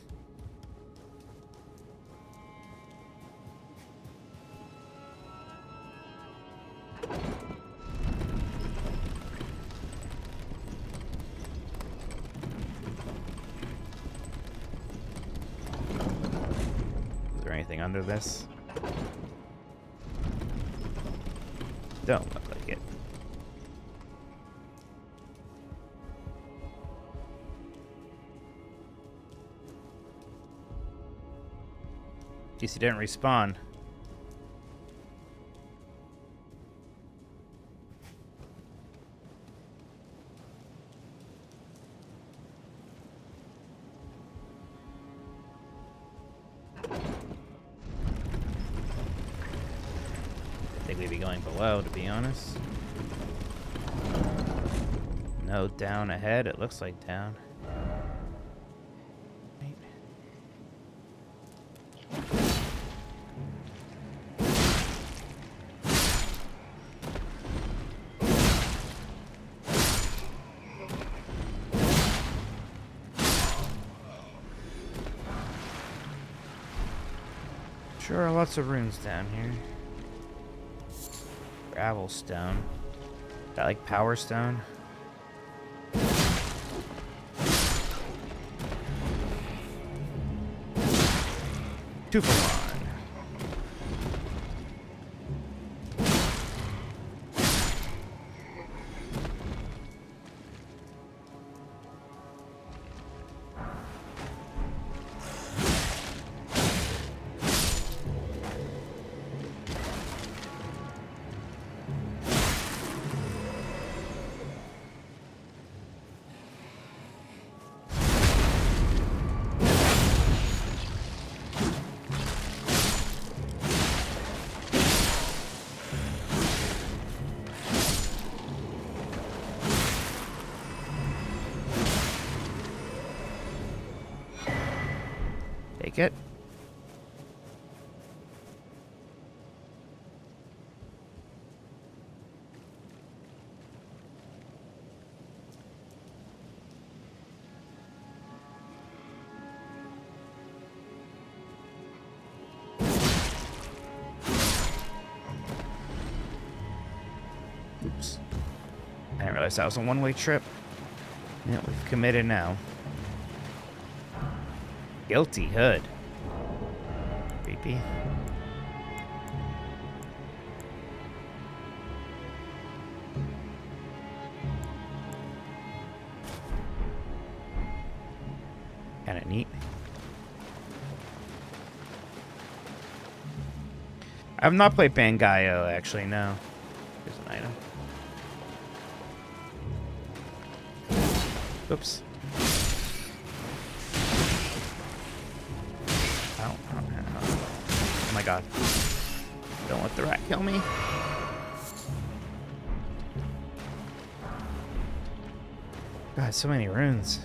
Under this? Don't look like it. At least he didn't respawn. Maybe going below, to be honest. No, down ahead. It looks like down. Right. Sure, lots of runes down here. Gravel stone. Is that like power stone? Two for one. Take it. didn't realize that was a one-way trip. Yeah, we've committed now. Guilty hood. Creepy. Kinda neat. I've not played Bangayo, actually, no. Here's an item. Oops. Ow, ow, ow. Oh my god. Don't let the rat kill me. God, so many runes.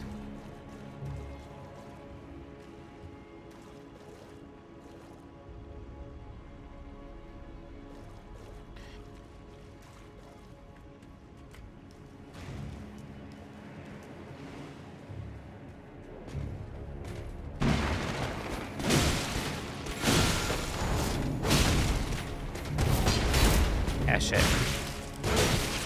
Shit.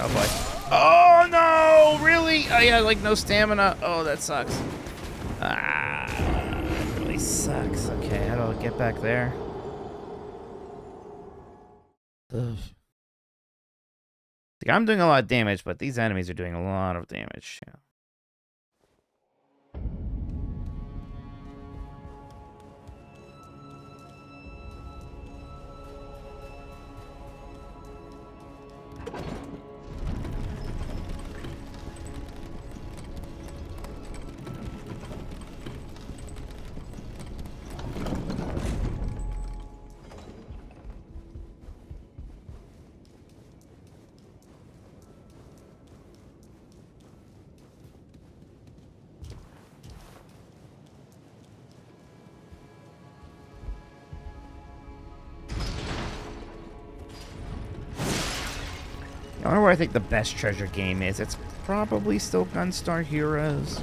Oh boy. Oh no! Really? Oh yeah, like no stamina. Oh, that sucks. Ah, that really sucks. Okay, how do I get back there? Ugh. See, I'm doing a lot of damage, but these enemies are doing a lot of damage. Yeah. I wonder where I think the best treasure game is. It's probably still Gunstar Heroes.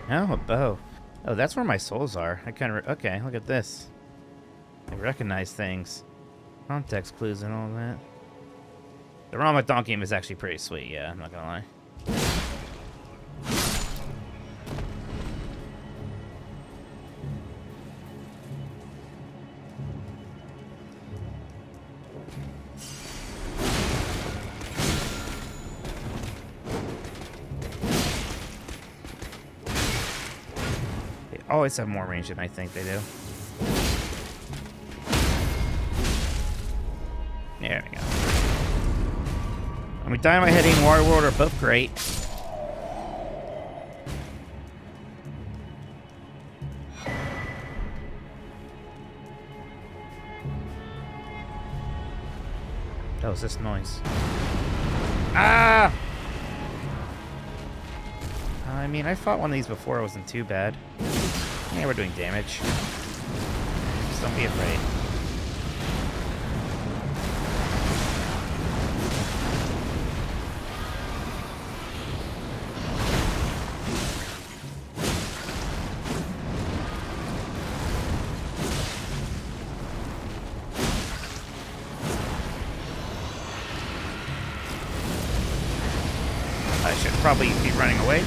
Oh, a bow. Oh, that's where my souls are. I kind of... Okay, look at this. I recognize things. Context clues and all that. The Ramadan game is actually pretty sweet, yeah, I'm not gonna lie. Always have more range than I think they do. There we go. I mean, Dynamite Heading and Water World are both great. What was this noise? Ah! I mean, I fought one of these before. It wasn't too bad. Yeah, we're doing damage. Just don't be afraid. I should probably be running away.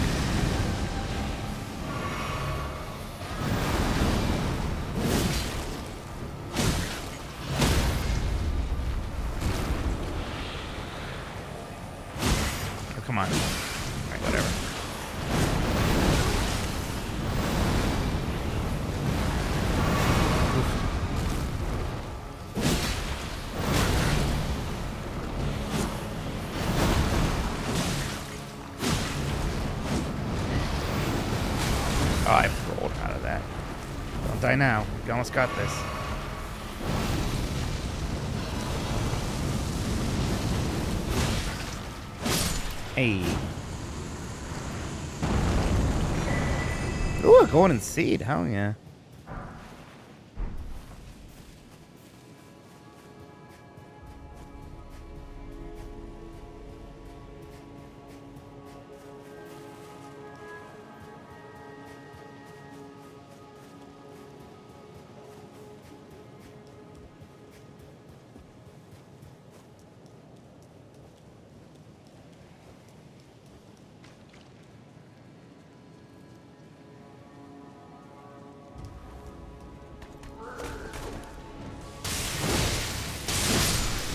Come on. Alright, whatever. Oh, I rolled out of that. Don't die now. You almost got this. Hey. a golden seed. Hell yeah.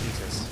Jesus.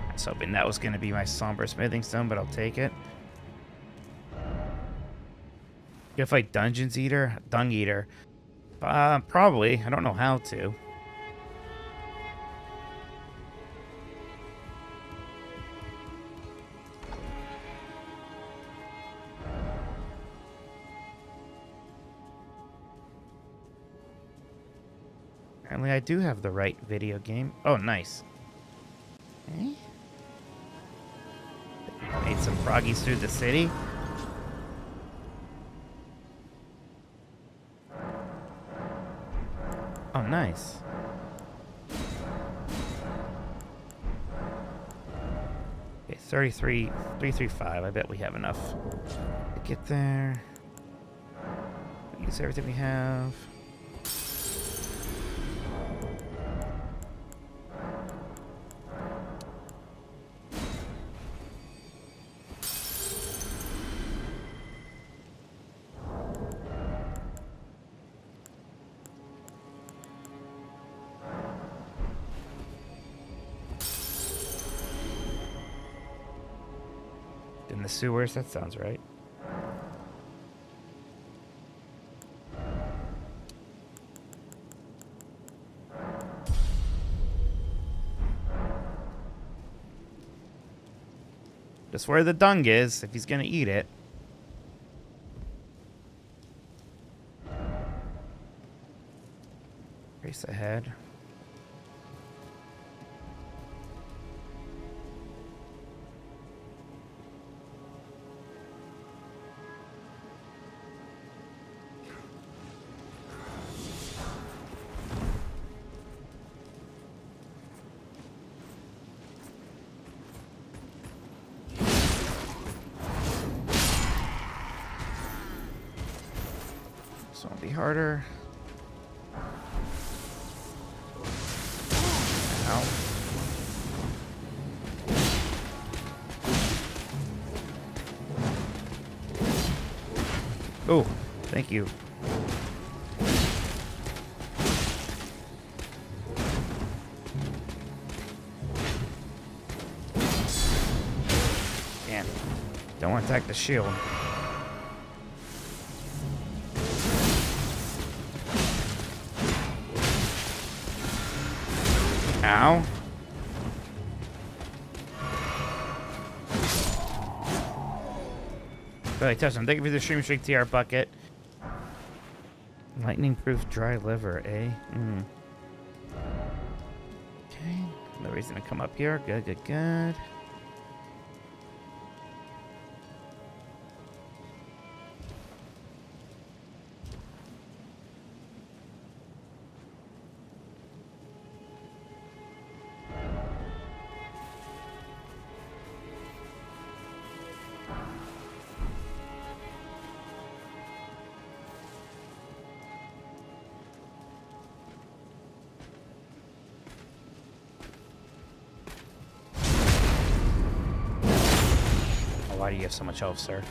I was hoping that was going to be my somber smithing stone, but I'll take it. Gonna fight Dungeons Eater? Dung Eater. Probably. I don't know how to. Apparently I do have the right video game. Oh, nice. Okay. Made some froggies through the city. Oh, nice. Okay, 335. I bet we have enough to get there. Use everything we have. In the sewers, that sounds right. Just where the dung is, if he's gonna eat it. Race ahead. This won't be harder. Ow. Oh, thank you. Damn. Don't want to attack the shield. Ow. Really touched him. Thank you for the Stream Streak TR bucket. Lightning proof dry liver, eh? Okay. No reason to come up here. Good, good, good. Why do you have so much health, sir?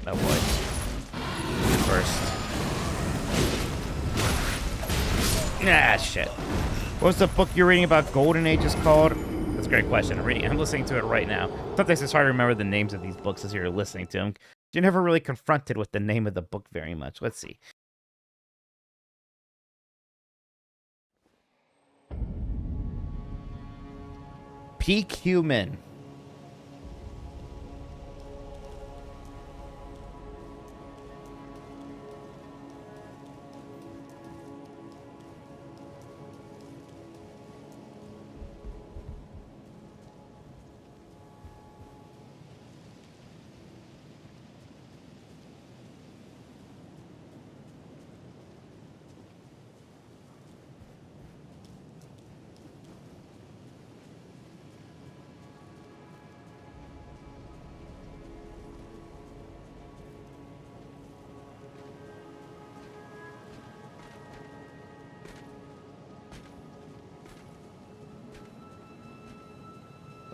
Oh boy. First. Ah, shit. What's the book you're reading about Golden Age is called? That's a great question. I'm listening to it right now. Sometimes it's hard to remember the names of these books as you're listening to them. You're never really confronted with the name of the book very much. Let's see. Peak Human.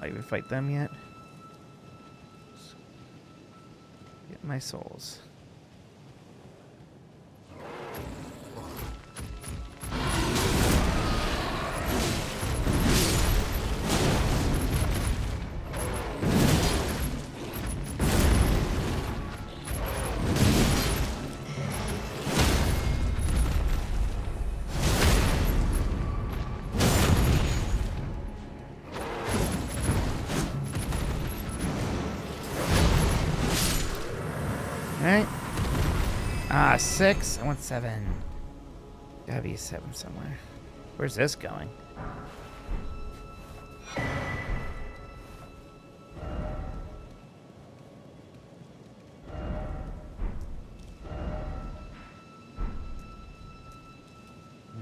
I even fight them yet? Get my souls. Alright. 6. I want 7. Gotta be a 7 somewhere. Where's this going?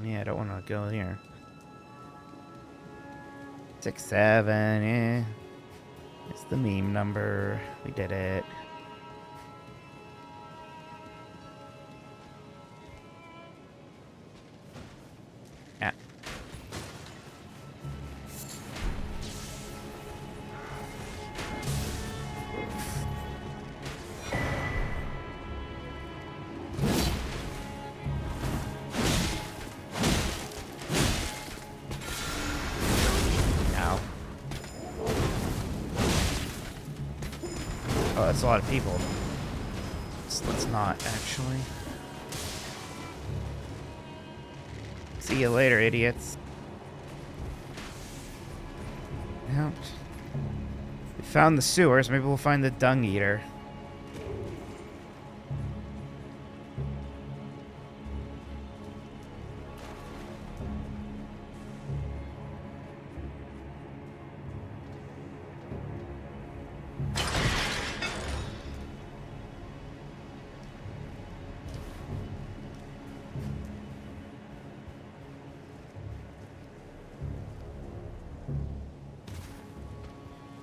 Yeah, I don't want to go here. 6, 7, yeah. It's the meme number. We did it. Yeah. Ow. Oh, that's a lot of people. Let's not, actually. See you later, idiots. Yep. We found the sewers. Maybe we'll find the dung eater.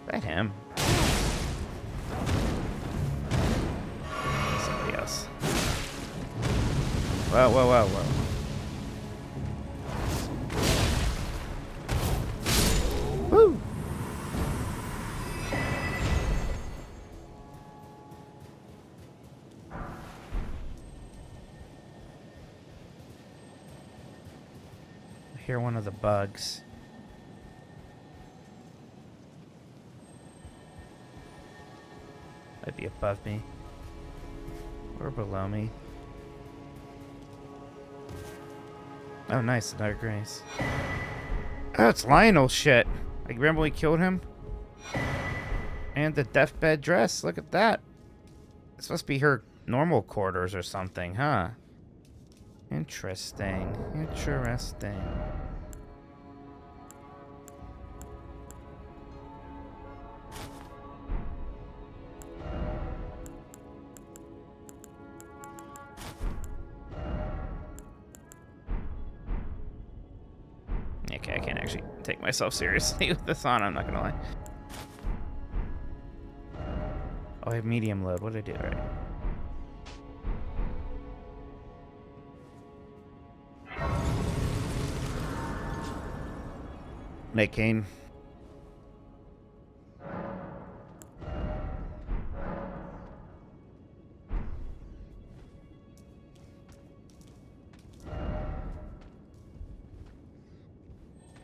Is that him? Somebody else. Whoa, whoa, whoa, whoa. Woo! I hear one of the bugs. Might be above me. Or below me. Oh, nice. Another grace. Oh, it's Lionel shit. Like, remember we killed him? And the deathbed dress. Look at that. This must be her normal quarters or something, huh? Interesting. Interesting. Okay, I can't actually take myself seriously with this on, I'm not gonna lie. Oh, I have medium load. What did I do? All right. Night Kane.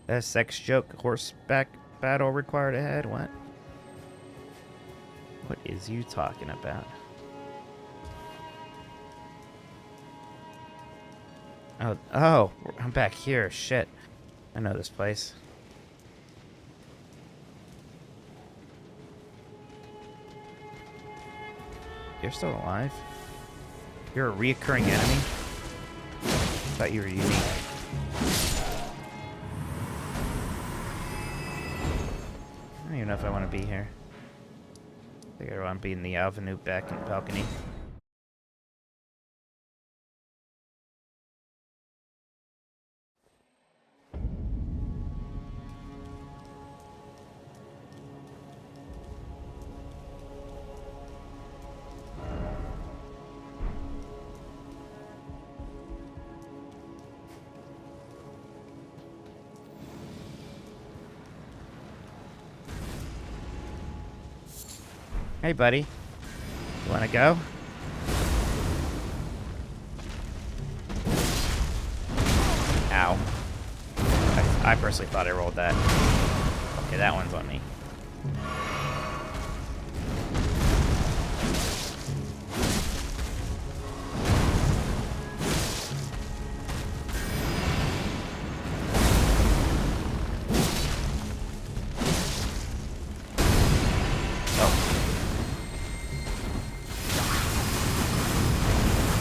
That sex joke horseback battle required ahead? What? What is you talking about? Oh, I'm back here. Shit. I know this place. You're still alive? You're a reoccurring enemy? Thought you were unique. I don't even know if I want to be here. I think I want to be in the avenue back in the balcony. Hey, buddy. You wanna go? Ow. I personally thought I rolled that. Okay, that one's on me.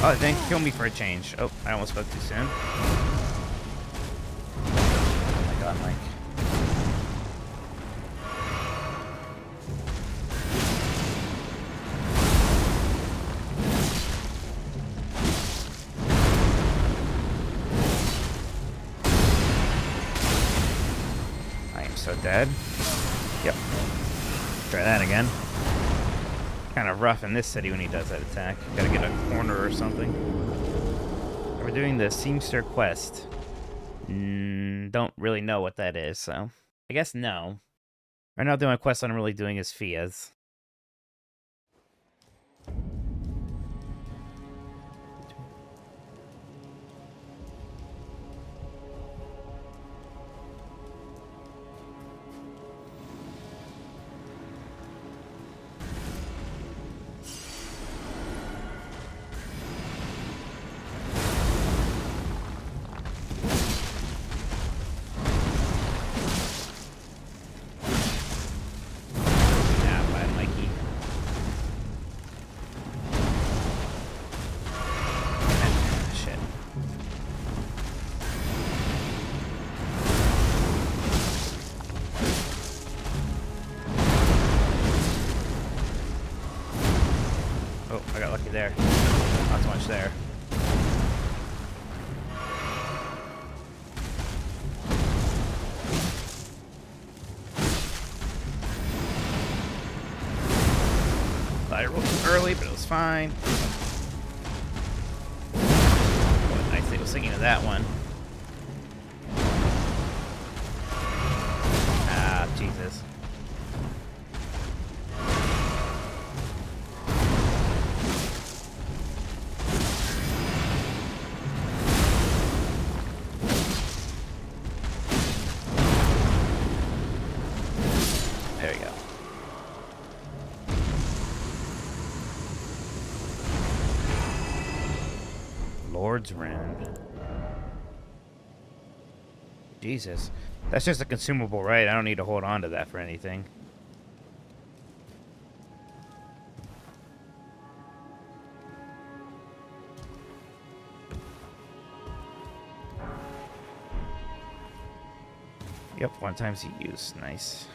Oh, it didn't kill me for a change. Oh, I almost spoke too soon. Oh my god, Mike. I am so dead. Yep. Try that again. Kind of rough in this city when he does that attack. Gotta get a corner or something. We're doing the Seamster quest. Don't really know what that is, so I guess no. Right now the only quest I'm really doing is Fia's. I got lucky there. Not so much there. I rolled too early, but it was fine. Oh, I was thinking of that one. Ah, Jesus. Round. Jesus. That's just a consumable, right? I don't need to hold on to that for anything. Yep, one time's use. Nice.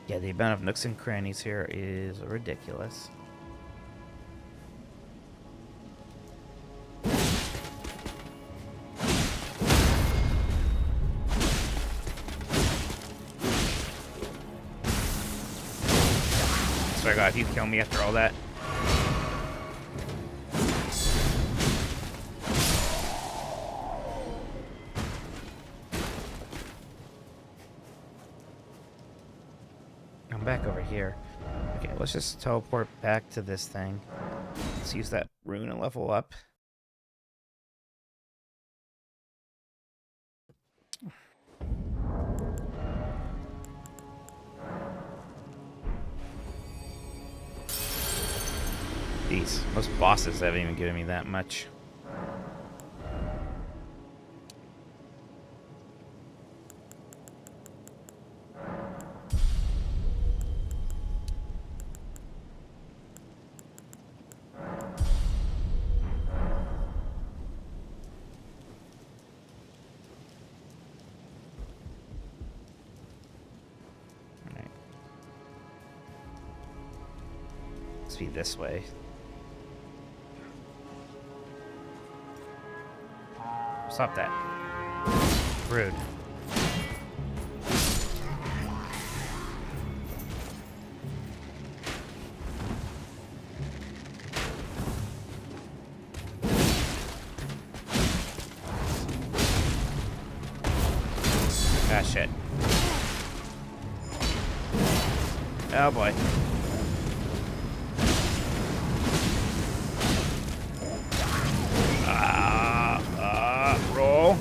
Yeah, the amount of nooks and crannies here is ridiculous. swear to God, if you kill me after all that. I'm back over here. Okay, let's just teleport back to this thing. Let's use that rune and level up. Jeez, most bosses haven't even given me that much. Alright. Let's be this way. Stop that. Rude. Ah, shit. Oh, boy. Roll. Okay,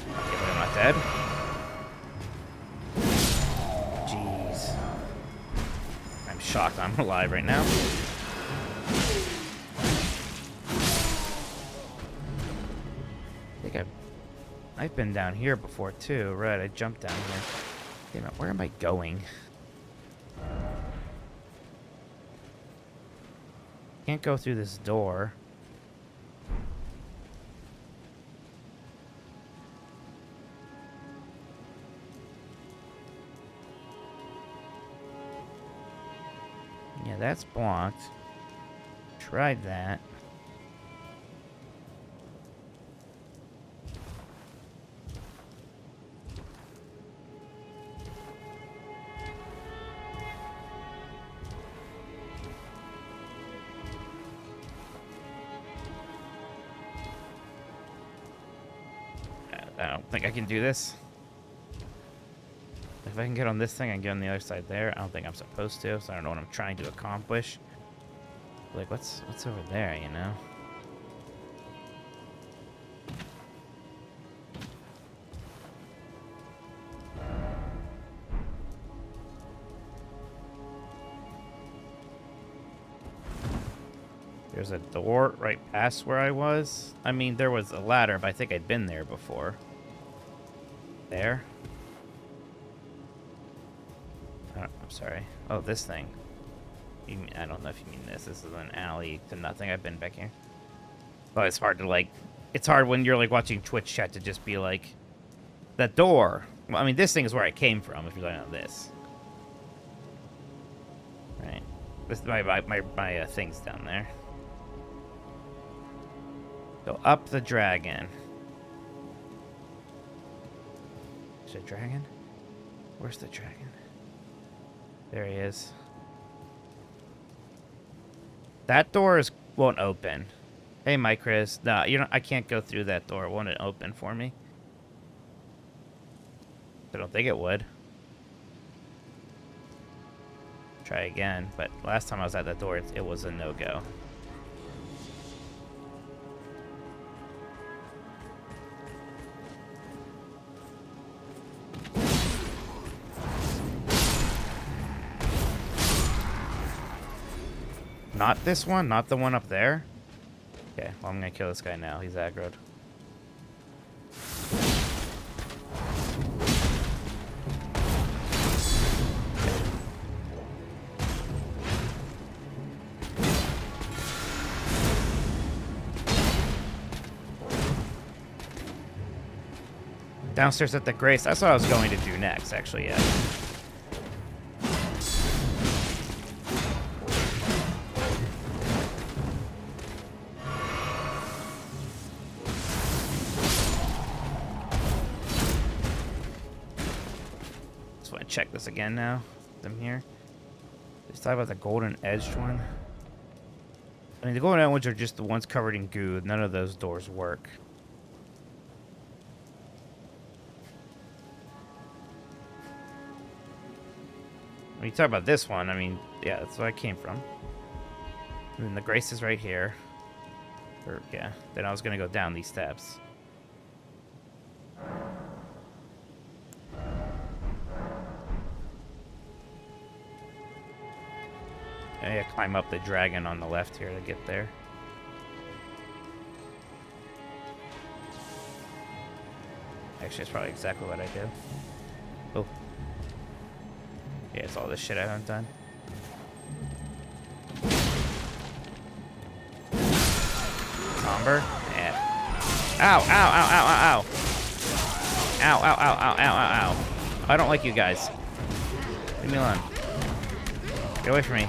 but I'm not dead. Jeez. I'm shocked I'm alive right now. I think I've been down here before too. Right, I jumped down here. Damn it, where am I going? Can't go through this door. Yeah, that's blocked. Tried that. I don't think I can do this. If I can get on this thing and get on the other side there, I don't think I'm supposed to, so I don't know what I'm trying to accomplish. Like, what's over there, you know? There's a door right past where I was. I mean, there was a ladder, but I think I'd been there before. There? I'm sorry. Oh, this thing. I don't know if you mean this. This is an alley to nothing. I've been back here. But it's hard to, like... It's hard when you're, like, watching Twitch chat to just be like... That door. Well, I mean, this thing is where I came from, if you're talking about this. Right. This is my thing's down there. Go up the dragon. Is it a dragon? Where's the dragon? There he is. That door won't open. Hey, my Chris. Nah, I can't go through that door. Won't it open for me? I don't think it would. Try again, but last time I was at that door, it was a no-go. Not this one? Not the one up there? Okay, well, I'm gonna kill this guy now. He's aggroed. Downstairs at the Grace. That's what I was going to do next, actually, yeah. Check this again now. them here. Let's talk about the golden edged one. I mean, the golden edged ones are just the ones covered in goo. None of those doors work. When you talk about this one, I mean, yeah, that's where I came from. And then the grace is right here. Or, yeah, then I was going to go down these steps. I gotta climb up the dragon on the left here to get there. Actually, it's probably exactly what I do. Oh. Yeah, it's all this shit I haven't done. Somber? Yeah. Ow, ow, ow, ow, ow, ow. Ow, ow, ow, ow, ow, ow, ow. I don't like you guys. Leave me alone. Get away from me.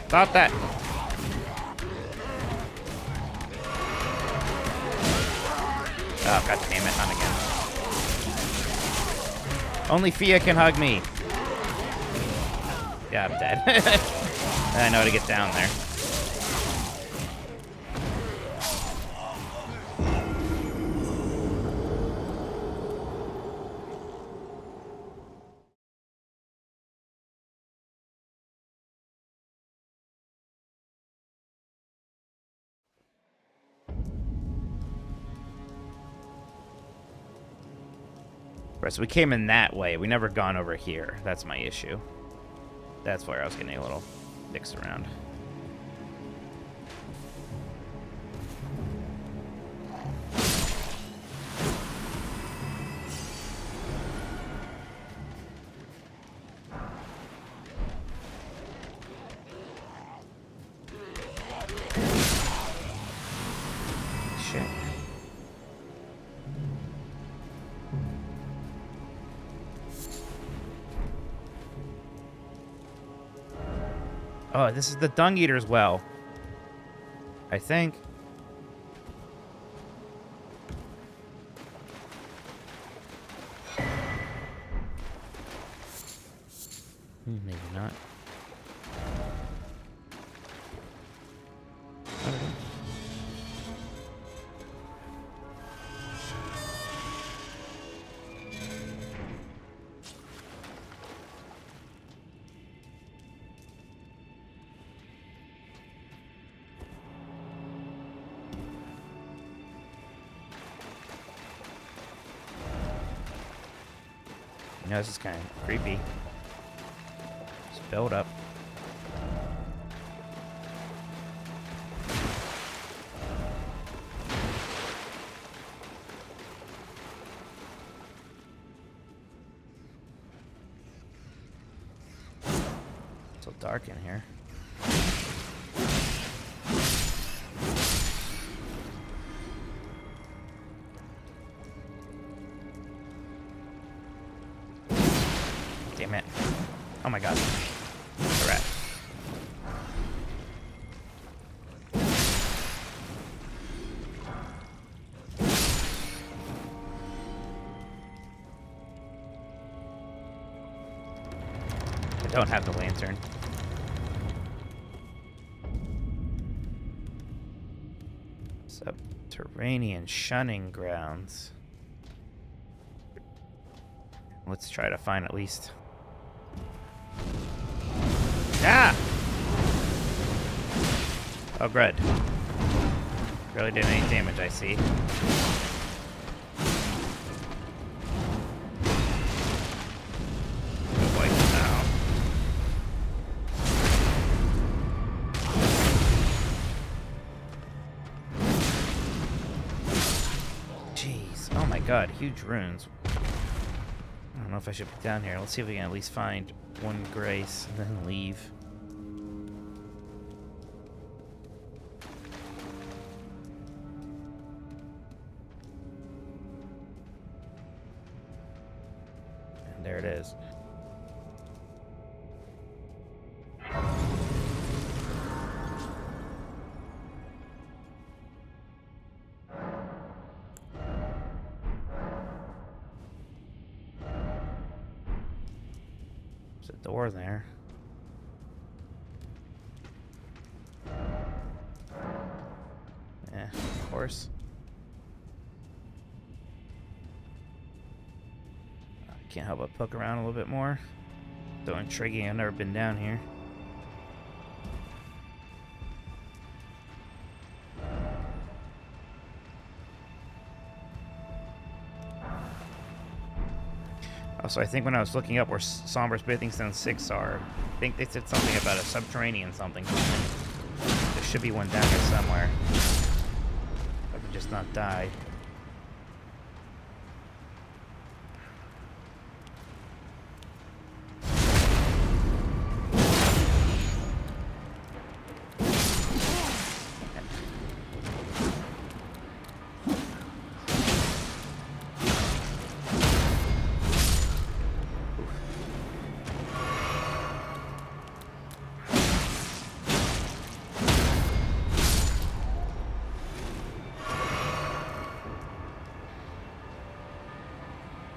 Stop that. Oh, god damn it, not again. Only Fia can hug me. Yeah, I'm dead. I know how to get down there. Right, so we came in that way. We never gone over here. That's my issue. That's where I was getting a little mixed around. Shit. Oh, this is the Dung Eater's well. I think. Maybe not. I don't know. You know, this is kind of creepy. Just build up. It's so dark in here. Damn it. Oh my god. The rat. I don't have the lantern. Subterranean shunning grounds. Let's try to find at least. Ah! Oh, good. Really did any damage, I see. Oh boy, no. Jeez. Oh my god, huge runes. I don't know if I should be down here. Let's see if we can at least find one grace and then leave. And there it is. There's a door there. Yeah, of course. I can't help but poke around a little bit more. So intriguing, I've never been down here. Also, I think when I was looking up where Somber's Bathing Stone 6 are, I think they said something about a subterranean something. There should be one down here somewhere. I can just not die.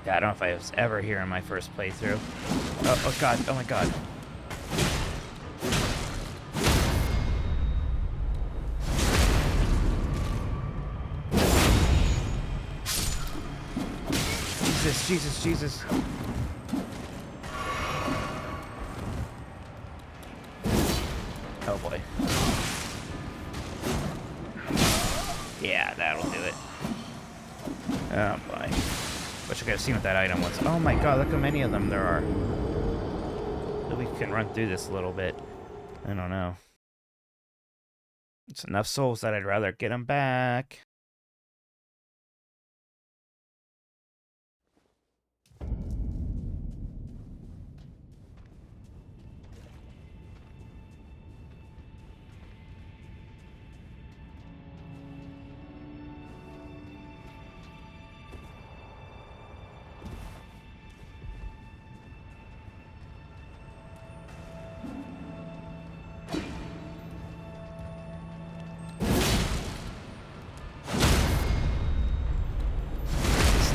I don't know if I was ever here in my first playthrough. Oh god, oh my god. Jesus, Jesus, Jesus. Oh boy. Yeah, that'll do it. Oh boy. Wish I could have seen what that item was. Oh my god, look how many of them there are. Maybe we can run through this a little bit. I don't know. It's enough souls that I'd rather get them back.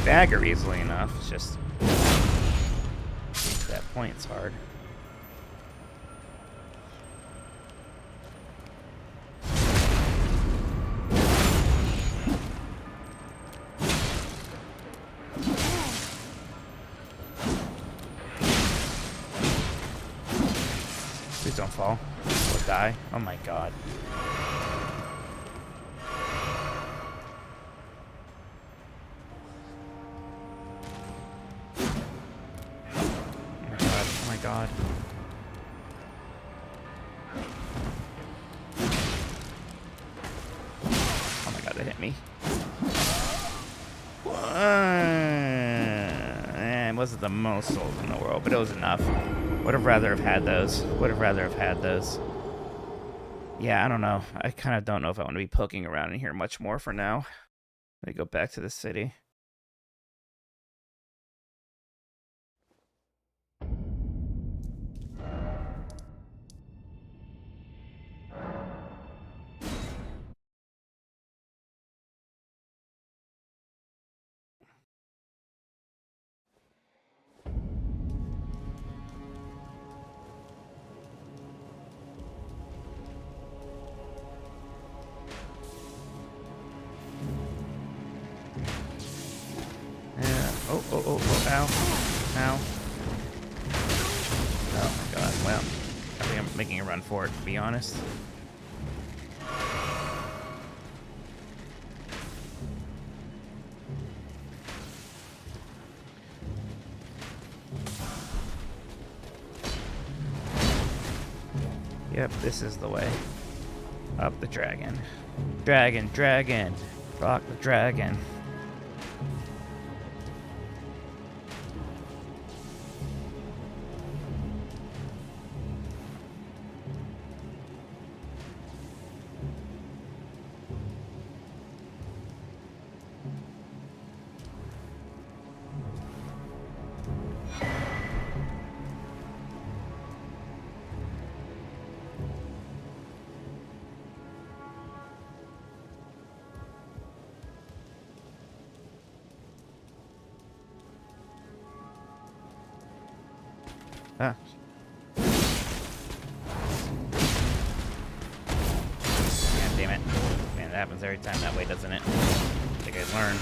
Stagger easily enough. It's just at that point it's hard. Please don't fall or die. Oh my god. God. Oh my god, they hit me. It wasn't the most souls in the world, but it was enough. Would have rather have had those. Would have rather have had those. Yeah, I don't know. I kind of don't know if I want to be poking around in here much more for now. Let me go back to the city. Oh, ow. Ow. Oh my god, well, I think I'm making a run for it, to be honest. Yep, this is the way. Up the dragon. Dragon, dragon. Rock the dragon. Ah, happens every time that way, doesn't it? I think I learned.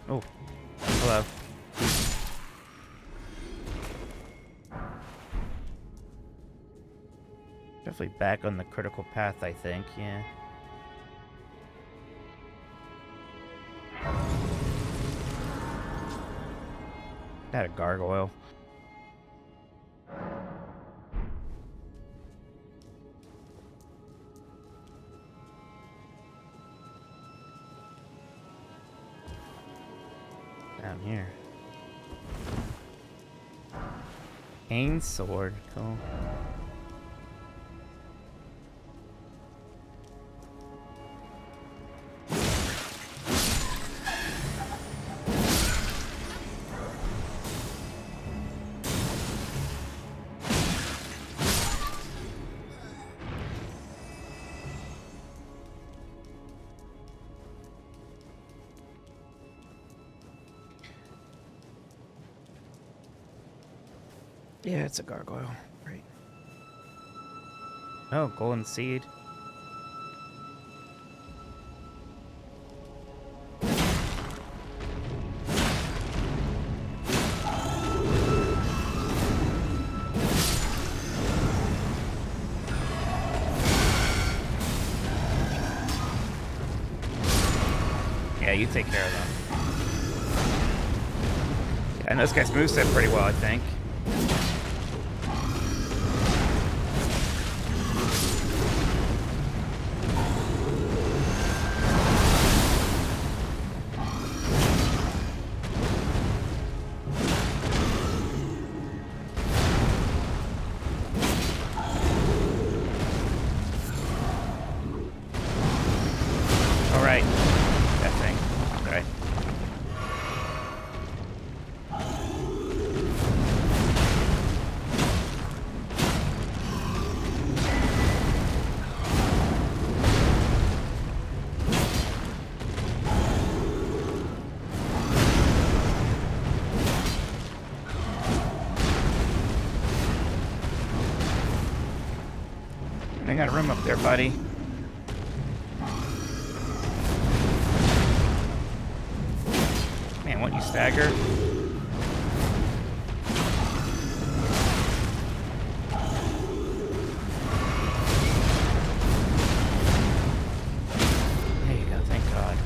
Oh, hello. Definitely back on the critical path, I think, yeah. Got a gargoyle. Down here. Cane sword, cool. Yeah, it's a gargoyle. Right. Oh, golden seed. Yeah, you take care of them. Yeah, I know this guy's moveset pretty well, I think. Alright. That thing. Okay. I got a room up there, buddy. Man, won't you stagger? There you go, thank God.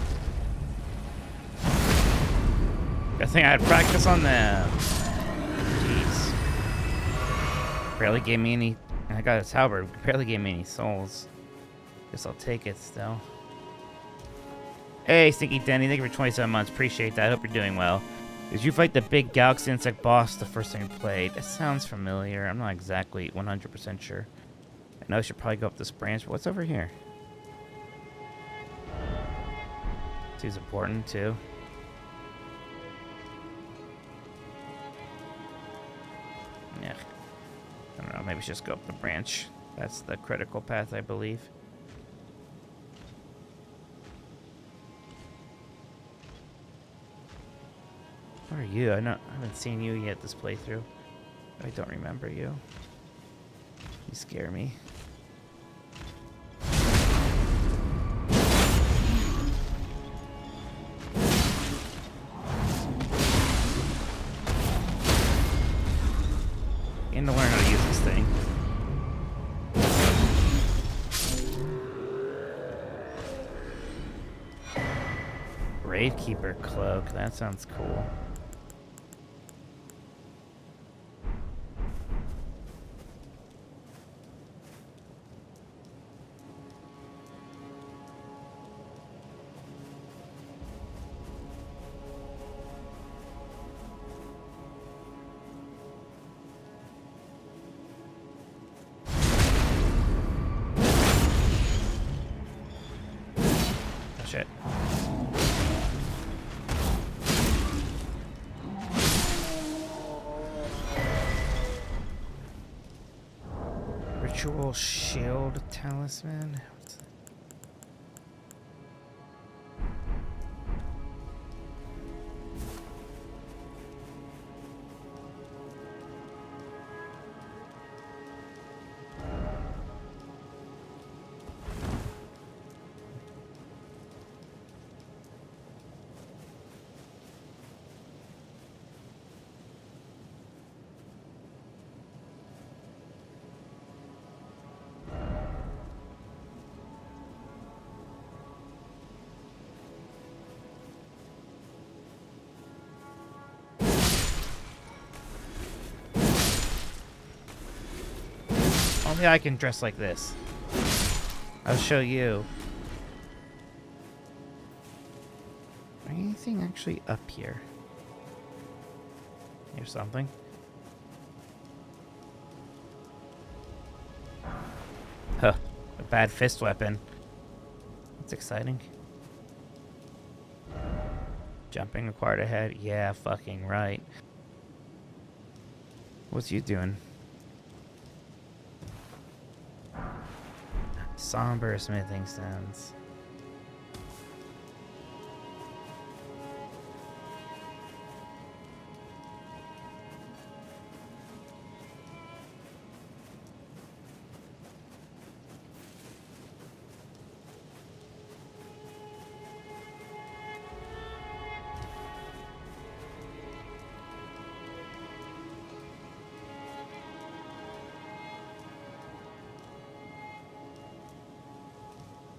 Good thing I had practice on them. Jeez. Barely gave me any. I got his halberd. Barely gave me any souls. Guess I'll take it still. Hey, Stinky Denny, thank you for 27 months. Appreciate that. Hope you're doing well. Did you fight the big galaxy insect boss the first time you played? That sounds familiar. I'm not exactly 100% sure. I know I should probably go up this branch, but what's over here? Seems important, too. Yeah. I don't know, maybe just go up the branch. That's the critical path, I believe. Where are you? I haven't seen you yet this playthrough. I don't remember you. You scare me. Getting to learn how to use this thing. Gravekeeper cloak. That sounds cool. Shit. Ritual shield talisman. What's that? Only I can dress like this. I'll show you. Anything actually up here? Here's something. Huh. A bad fist weapon. That's exciting. Jumping required ahead. Yeah, fucking right. What's you doing? Somber smithing stones.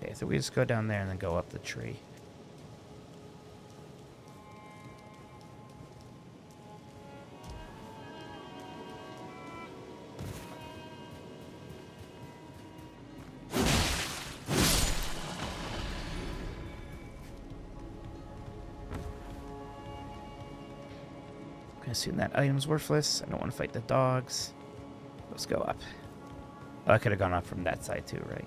Okay, so we just go down there and then go up the tree. I assume that item's worthless. I don't want to fight the dogs. Let's go up. Oh, I could have gone up from that side too, right?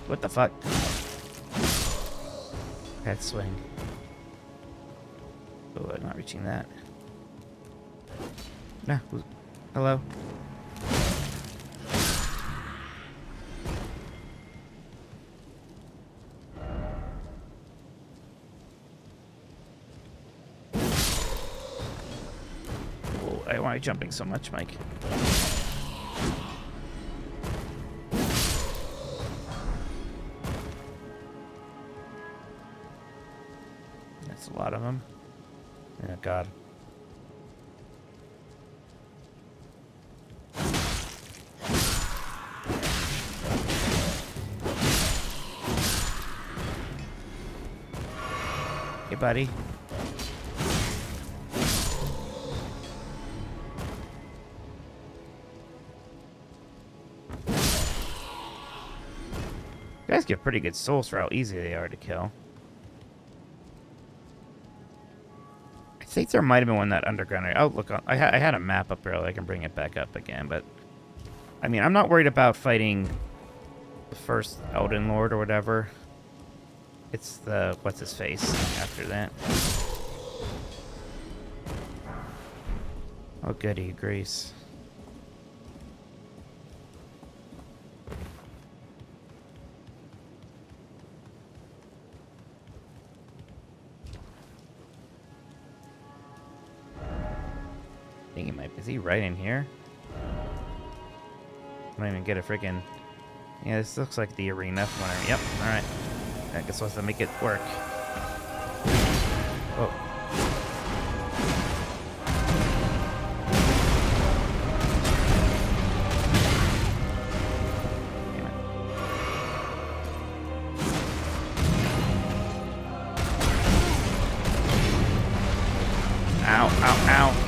What the fuck? That swing. Oh, I'm not reaching that. No. Hello? Oh, why are you jumping so much, Mike? A lot of them. Oh god. Hey buddy. You guys get pretty good souls for how easy they are to kill. I think there might have been one that underground area. Oh, look, I had a map up earlier. I can bring it back up again, but I mean, I'm not worried about fighting the first Elden Lord or whatever. It's the what's his face after that. Oh, goody, Grease. I think he might. Is he right in here? I don't even get a freaking. Yeah, this looks like the arena. Yep. All right. I guess we'll have to make it work. Oh. Ow! Ow! Ow!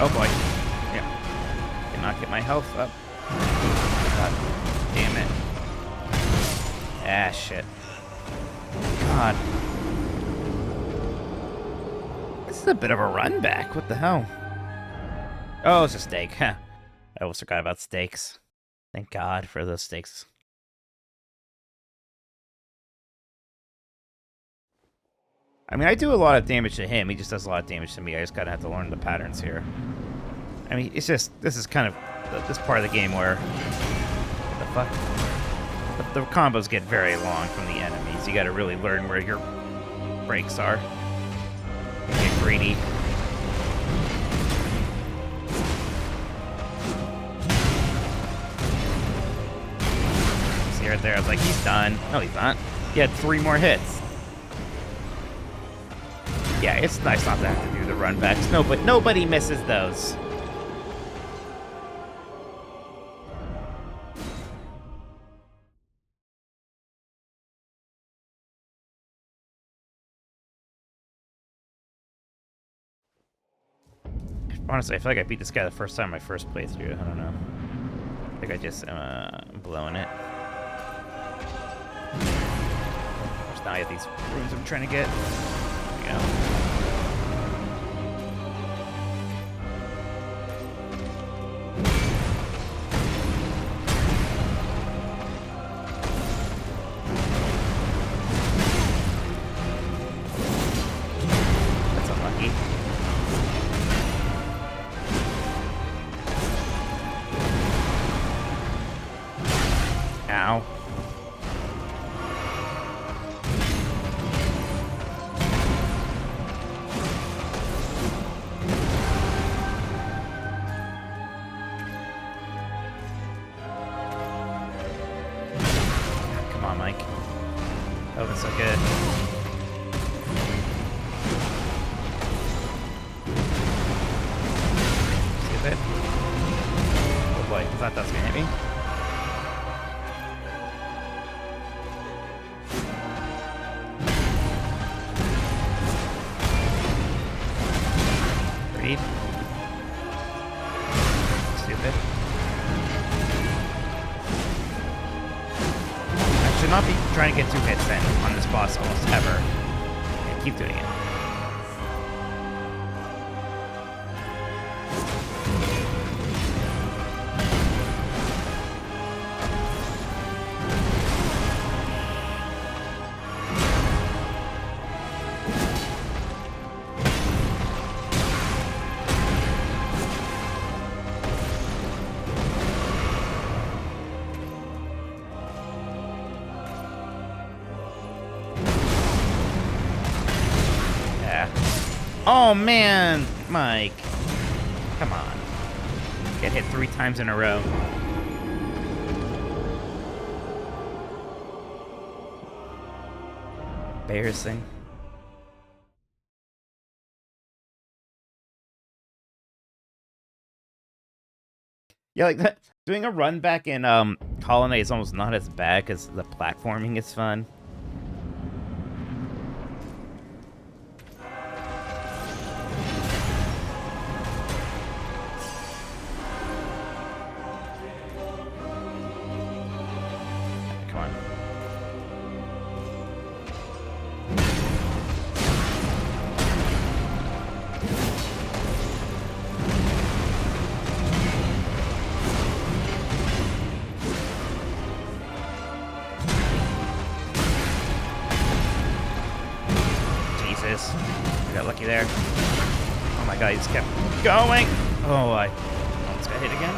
Oh boy. Yeah. Cannot get my health up. God damn it. Ah, shit. God. This is a bit of a run back. What the hell? Oh, it's a steak. Huh. I almost forgot about steaks. Thank God for those steaks. I mean, I do a lot of damage to him. He just does a lot of damage to me. I just gotta have to learn the patterns here. I mean, it's just, this is kind of this part of the game where, what the fuck? The combos get very long from the enemies. You gotta really learn where your breaks are. You get greedy. See right there, I was like, he's done. No, he's not. He had 3 more hits. Yeah, it's nice not to have to do the run backs. Nobody misses those. Honestly, I feel like I beat this guy the first time my first playthrough. I don't know. I think I just blowing it. Just now I have these runes I'm trying to get. There we go. That's unlucky. Ow. Come on, Mike. Oh, that's so good. Stupid. Oh boy, I thought that was gonna hit me. Read. Stupid. I should not be trying to get 2 hits in on this boss almost ever. Okay, keep doing it. Oh man, Mike. Come on. Get hit 3 times in a row. Embarrassing. Yeah, like that. Doing a run back in Hollow Knight is almost not as bad because the platforming is fun. I got lucky there. Oh my god, he just kept going. Oh, I almost got hit again.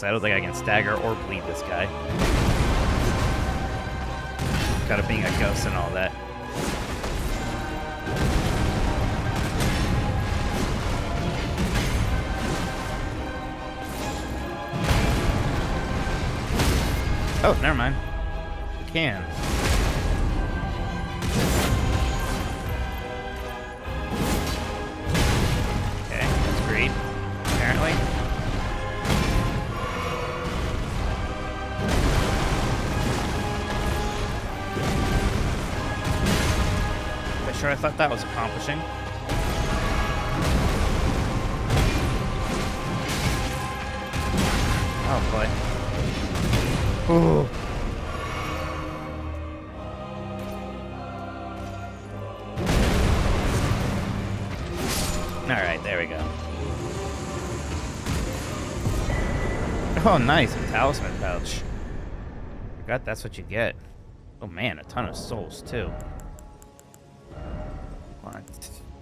I don't think I can stagger or bleed this guy. Got it being a ghost and all that. Oh, never mind. You can. Okay, that's great. apparently. But sure, I thought that was accomplishing. Oh boy. Ooh. Alright, there we go. Oh, nice. A talisman pouch. Forgot that's what you get. Oh man, a ton of souls, too.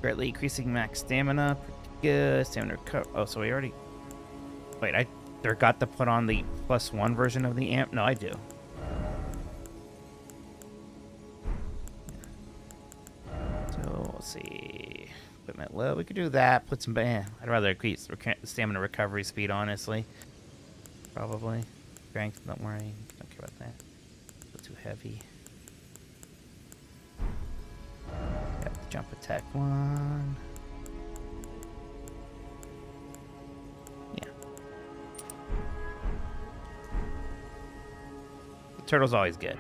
Greatly increasing max stamina. Pretty good. Stamina recover. Oh, so we already... Wait, I forgot to put on the +1 version of the amp? No, I do. So, let's see... Equipment low. We could do that. Put some... I'd rather increase stamina recovery speed, honestly. Probably. Strength, don't worry. Don't care about that. Not too heavy. Got the jump attack one. Yeah. The turtle's always good.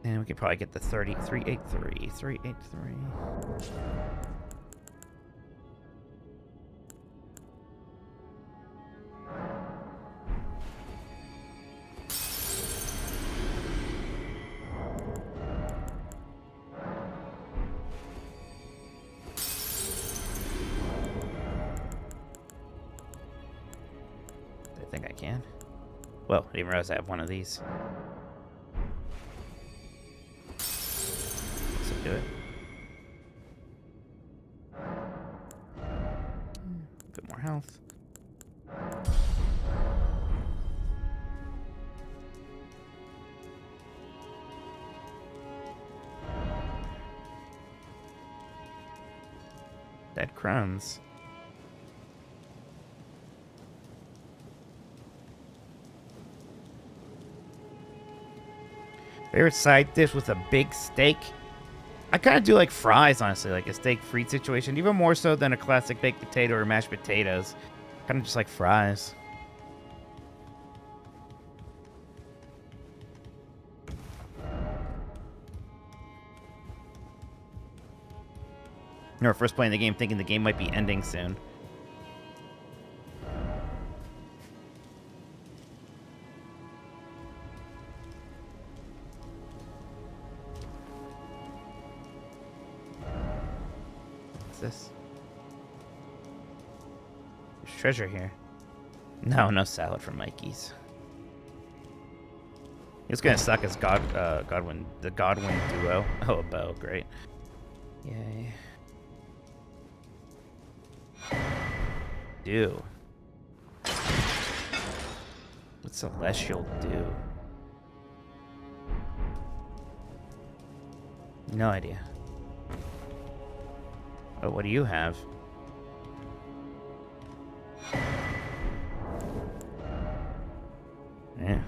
And we could probably get the 383. 383. I think I can. Well, I didn't realize I have one of these. Do it. A bit more health. Dead crumbs. Favorite side dish with a big steak? I kind of do like fries, honestly, like a steak frite situation, even more so than a classic baked potato or mashed potatoes. Kind of just like fries. I remember first playing the game thinking the game might be ending soon. This? There's treasure here. No salad from Mikey's. It's gonna suck as Godwin, the Godwin duo. Oh, a bow, great. Yay. Do. What's Celestial do? No idea. Oh, what do you have? Yeah.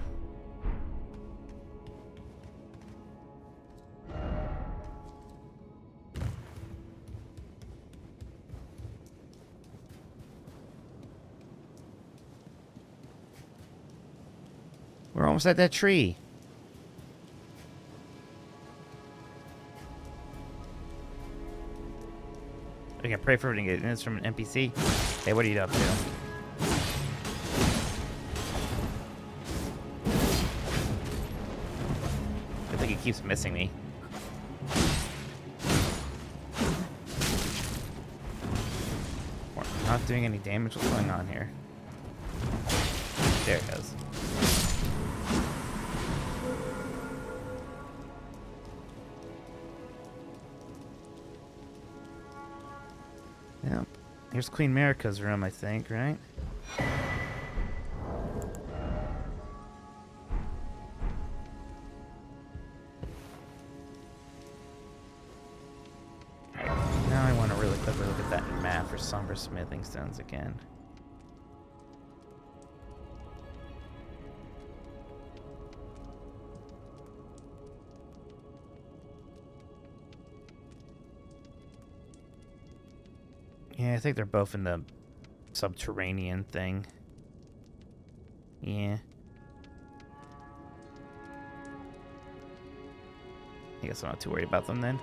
We're almost at that tree. I can pray for it and get this from an NPC. Hey, what are you up to? I think he keeps missing me. We're not doing any damage. What's going on here? There it goes. Yep. Here's Queen Marika's room, I think, right? Right. somber smithing stones again. Yeah, I think they're both in the subterranean thing. Yeah. I guess I'm not too worried about them then.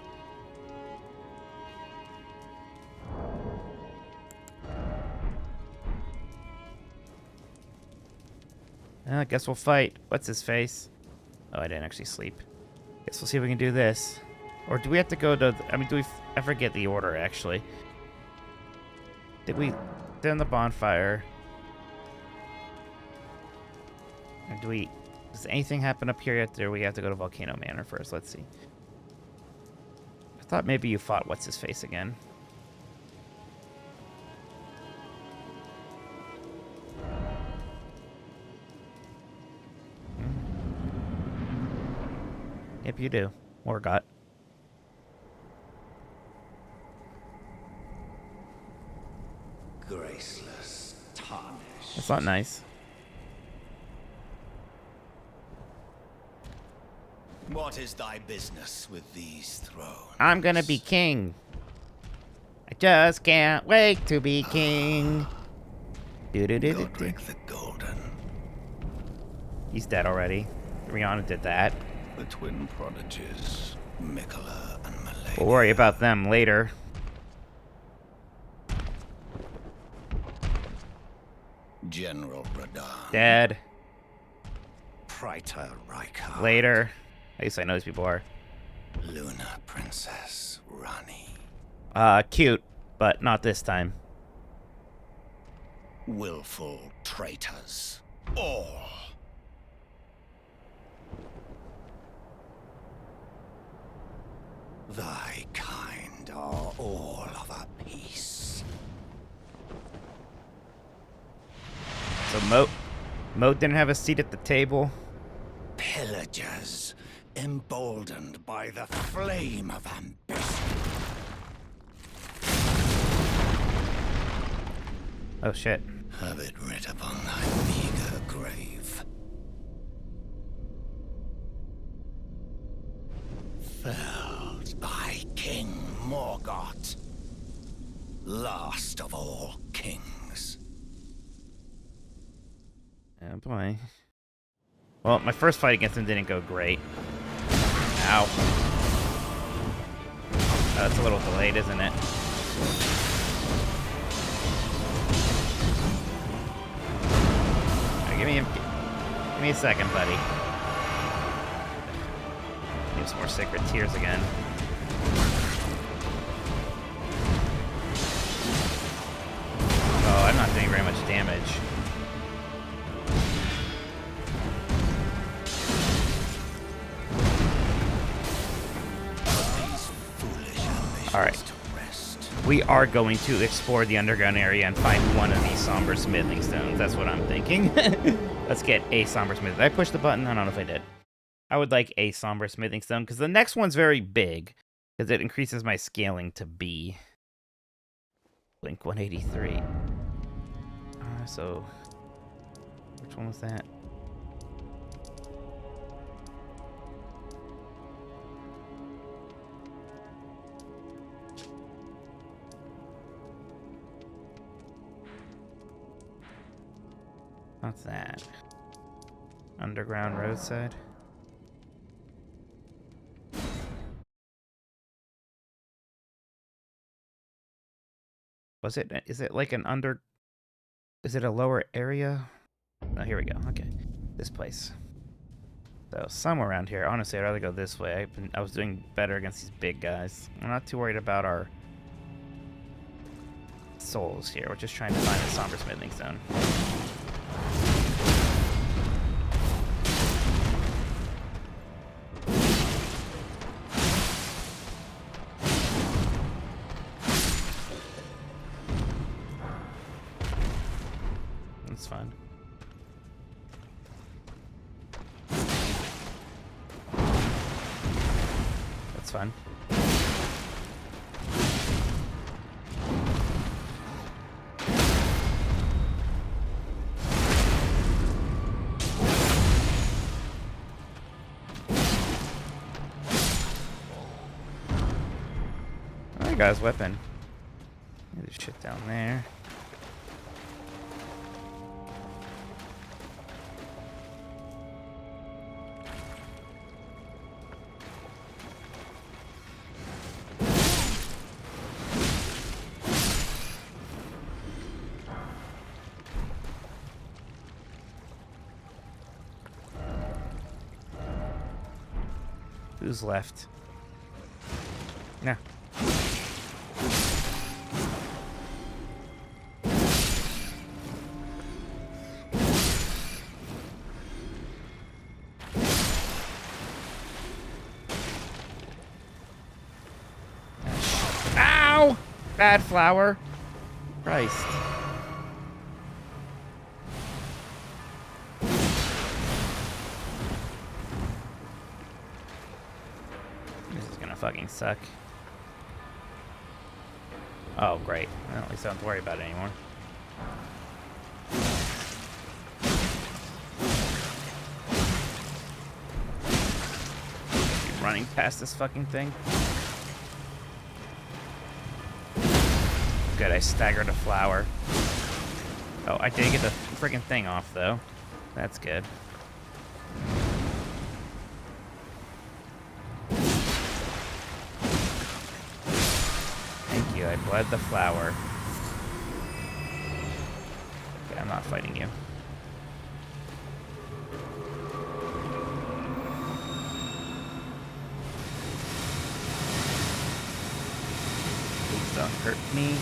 I guess we'll fight. What's his face? Oh, I didn't actually sleep. Guess we'll see if we can do this. Or do we have to go to... I mean, do we... I forget the order, actually. Did we... sit on the bonfire? Or do we... Does anything happen up here yet? Or we have to go to Volcano Manor first? Let's see. I thought maybe you fought What's-His-Face again. Yep, you do. Morgott. Graceless, tarnished. That's not nice. What is thy business with these thrones? I'm gonna be king. I just can't wait to be king. Godric the Golden. He's dead already. Rihanna did that. The twin prodigies, Mikola and Malenia. We'll worry about them later. General Radahn. Dead. Praetor Rykard. Later. At least I know these people are. Luna Princess Rani. Cute, but not this time. Willful traitors. All. Thy kind are all of a piece. So Moat didn't have a seat at the table. Pillagers, emboldened by the flame of ambition. Oh shit. Have it writ upon thy meager grave. Felled by King Morgott, last of all kings. Oh boy. Well, my first fight against him didn't go great. Ow. That's a little delayed, isn't it? Right, give me a second, buddy. Give some more Sacred Tears again. Oh, I'm not doing very much damage. Alright. We are going to explore the underground area and find one of these somber smithing stones. That's what I'm thinking. Let's get a somber smithing. Did I push the button? I don't know if I did. I would like a somber smithing stone because the next one's very big because it increases my scaling to B. Blink 183. So, which one was that? What's that? Underground roadside? Was it? Is it like an under... Is it a lower area? Oh, here we go. Okay. This place. So, somewhere around here. Honestly, I'd rather go this way. I was doing better against these big guys. I'm not too worried about our souls here. We're just trying to find a somber smithing stone. That's fine. That's fine. I got his weapon. There's shit down there. Who's left? No. Ow! Bad flower. Christ. Fucking suck. Oh, great. Well, at least I don't have to worry about it anymore. Keep running past this fucking thing. Good, I staggered a flower. Oh, I did get the freaking thing off, though. That's good. I bled the flower. Okay, I'm not fighting you. Please don't hurt me.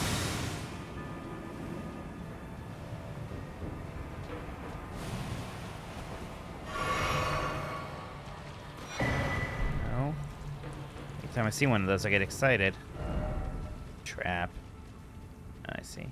No. Anytime I see one of those, I get excited. Trap. I see.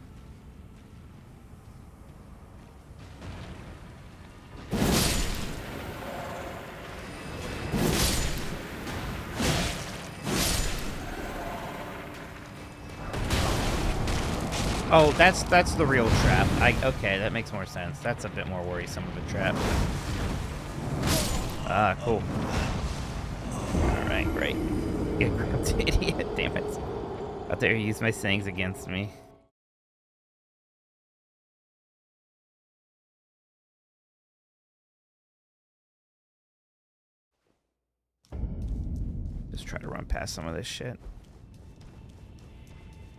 Oh, that's the real trap. Okay, that makes more sense. That's a bit more worrisome of a trap. Ah, cool. All right, great. Get grumped, idiot. Damn it. Out there, use my sayings against me. Just try to run past some of this shit.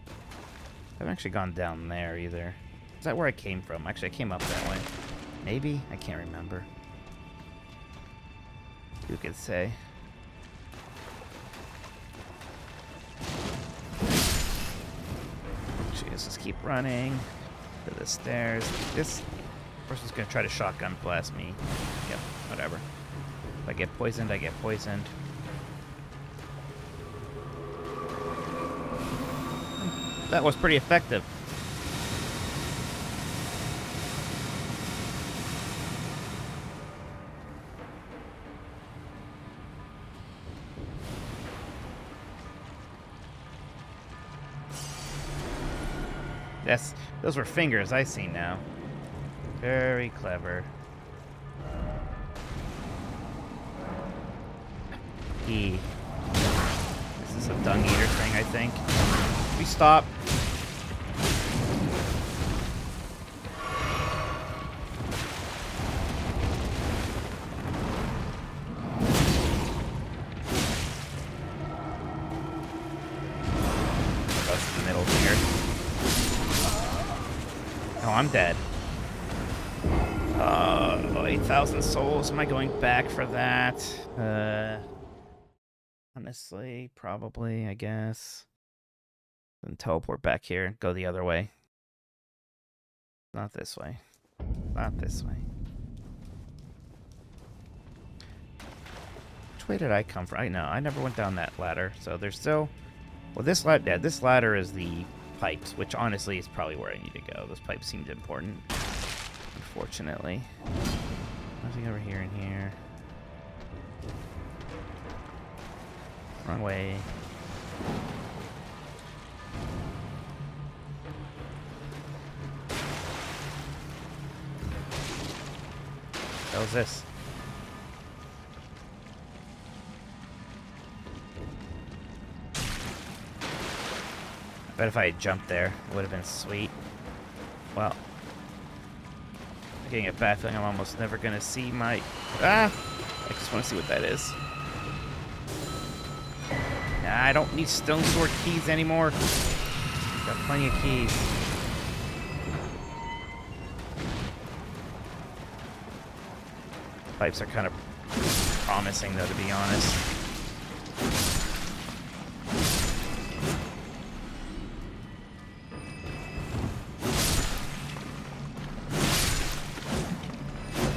I haven't actually gone down there either. Is that where I came from? Actually, I came up that way. Maybe? I can't remember. Who could say? Let's just keep running to the stairs. This person's gonna try to shotgun blast me. Yep, whatever. If I get poisoned, I get poisoned. That was pretty effective. Yes, those were fingers, I see now. Very clever. This is a dung eater thing, I think. We stop. That's the middle here. Oh, I'm dead. 8,000 souls. Am I going back for that? Honestly, probably, I guess. Then teleport back here and go the other way. Not this way. Not this way. Which way did I come from? I know, I never went down that ladder. So there's still... Well, this ladder, yeah, this ladder is the pipes, which honestly is probably where I need to go. Those pipes seemed important, unfortunately. Nothing over here and here. Wrong way. What the hell is this? Bet if I had jumped there, it would have been sweet. Well, I'm getting a bad feeling I'm almost never gonna see my... I just want to see what that is. Nah, I don't need stone sword keys anymore. Got plenty of keys. Pipes are kind of promising, though, to be honest.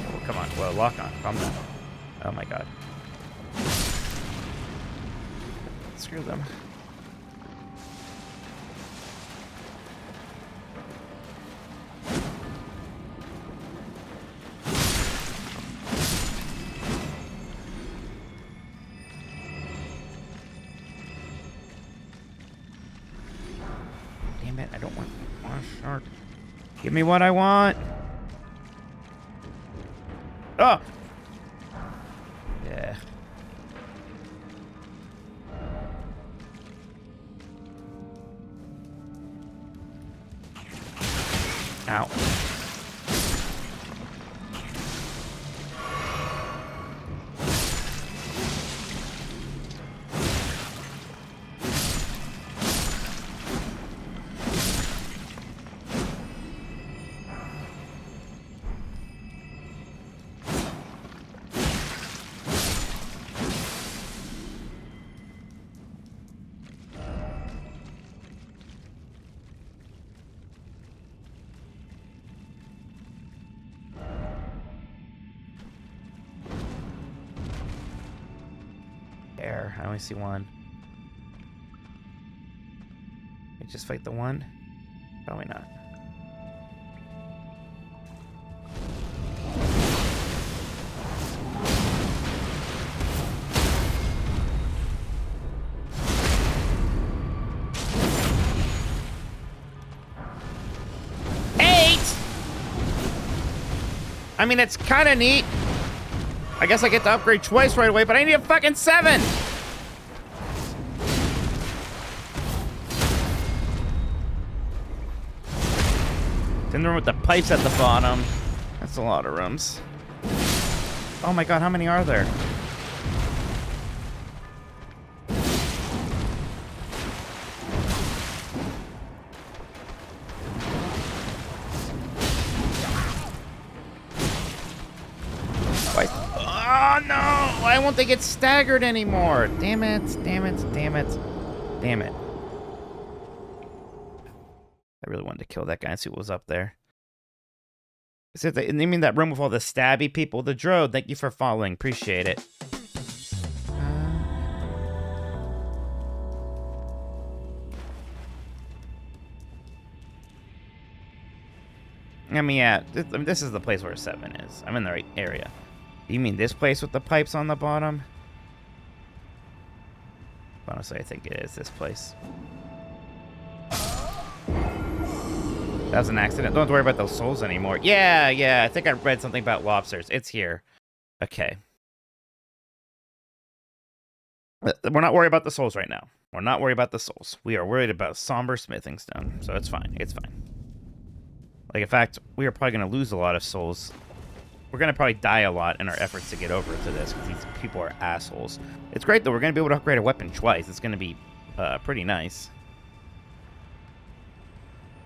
Oh, come on. Well, lock on. Calm down. Oh, my God. Screw them. Damn it, I don't want a shark. Give me what I want. Oh! Yeah. Ow. I only see one. We just fight the one? Probably not. I mean, it's kind of neat. I guess I get to upgrade twice right away, but I need a fucking 7! In the room with the pipes at the bottom. That's a lot of rooms. Oh my god, how many are there? Oh no! Why won't they get staggered anymore? Damn it, damn it, damn it, damn it. I really wanted to kill that guy and see what was up there. Is it the, you mean that room with all the stabby people? The Drode, thank you for following. Appreciate it. I mean, yeah, this is the place where 7 is. I'm in the right area. You mean this place with the pipes on the bottom? Honestly, I think it is this place. That was an accident. Don't worry about those souls anymore. Yeah, I think I read something about lobsters. It's here. Okay. We're not worried about the souls right now. We're not worried about the souls. We are worried about somber smithing stone. So it's fine. It's fine. Like, in fact, we are probably going to lose a lot of souls. We're going to probably die a lot in our efforts to get over to this, because these people are assholes. It's great, though. We're going to be able to upgrade a weapon twice. It's going to be pretty nice.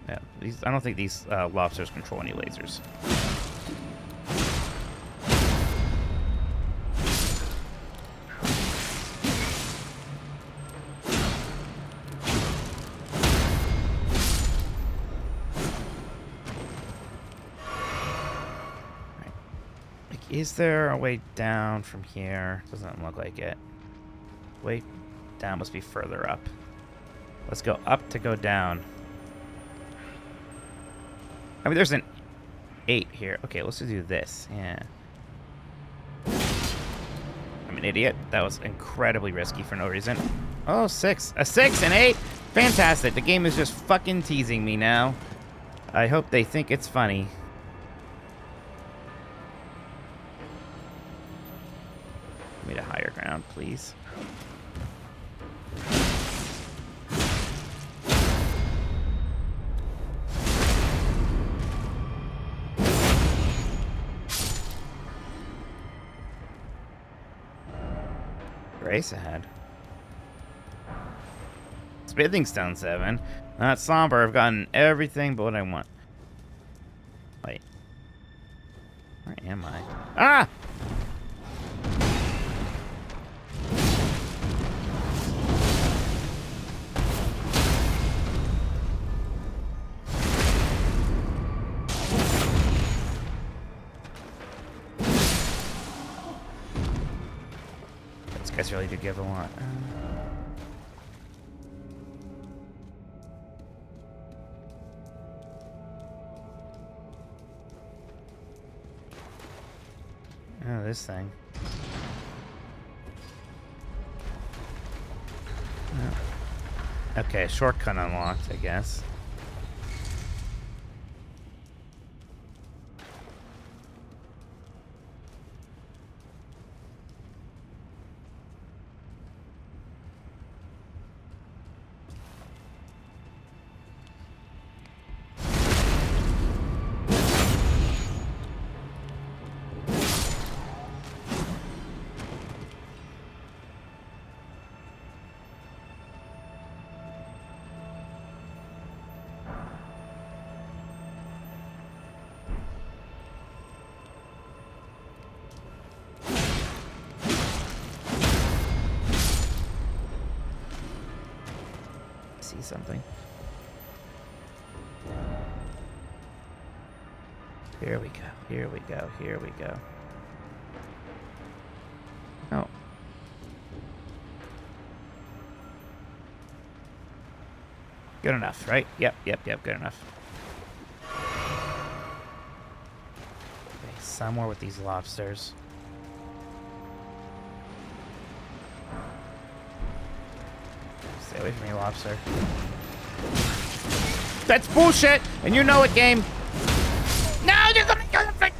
Yeah, I don't think these lobsters control any lasers. Is there a way down from here? Doesn't look like it. Way down must be further up. Let's go up to go down. I mean, there's an 8 here. Okay, let's just do this. Yeah. I'm an idiot. That was incredibly risky for no reason. Oh, 6. A 6 and 8. Fantastic. The game is just fucking teasing me now. I hope they think it's funny. Give me the higher ground, please. race ahead. Smithing Stone 7. Not somber. I've gotten everything but what I want. Wait. Where am I? Ah! These guys really do give a lot. Oh, this thing. Oh. Okay, shortcut unlocked, I guess. See something. Here we go. Here we go. Here we go. Oh. Good enough, right? Yep, good enough. Okay, somewhere with these lobsters. Stay away from me, lobster. That's bullshit! And you know it, game! No, you're gonna kill the thing!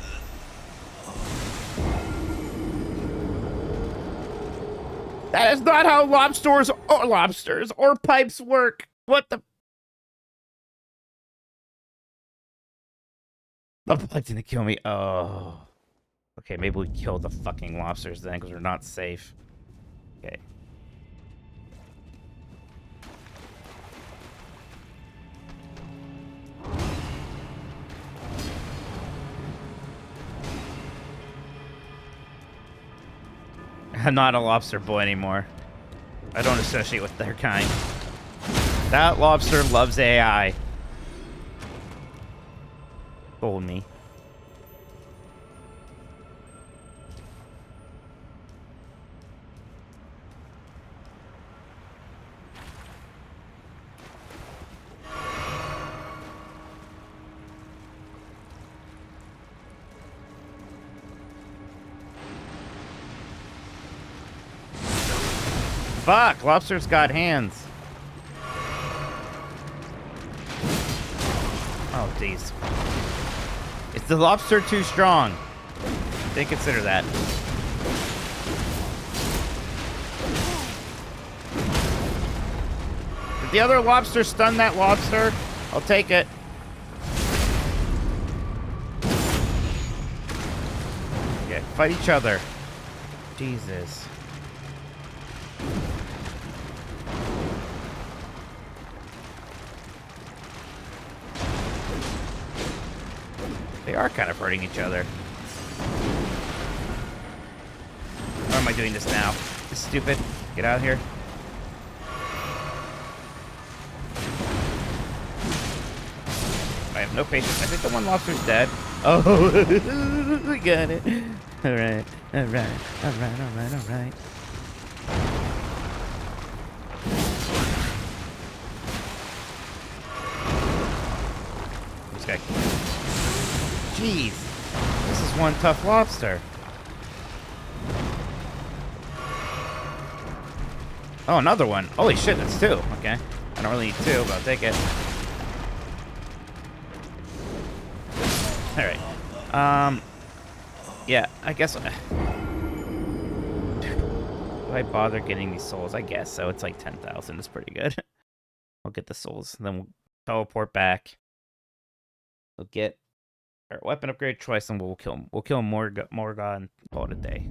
That is not how lobsters or pipes work! What the... The pipe's gonna kill me. Oh. Okay, maybe we kill the fucking lobsters then, because we're not safe. Okay. I'm not a lobster boy anymore. I don't associate with their kind. That lobster loves AI. Told me. Fuck, lobster's got hands. Oh, jeez. Is the lobster too strong? They consider that. Did the other lobster stun that lobster? I'll take it. Okay, fight each other. Jesus. They are kind of hurting each other. Why am I doing this now? This is stupid. Get out of here. I have no patience. I think the one lobster's dead. Oh, we got it. Alright, alright, alright, alright, alright. This guy. Jeez, this is one tough lobster. Oh, another one. Holy shit, that's two. Okay. I don't really need two, but I'll take it. Alright. Yeah, I guess... do I bother getting these souls? I guess so. It's like 10,000. It's pretty good. I'll get the souls, and then we'll teleport back. We'll get our weapon upgrade choice, and we'll kill him. We'll kill Morgott and call it a day.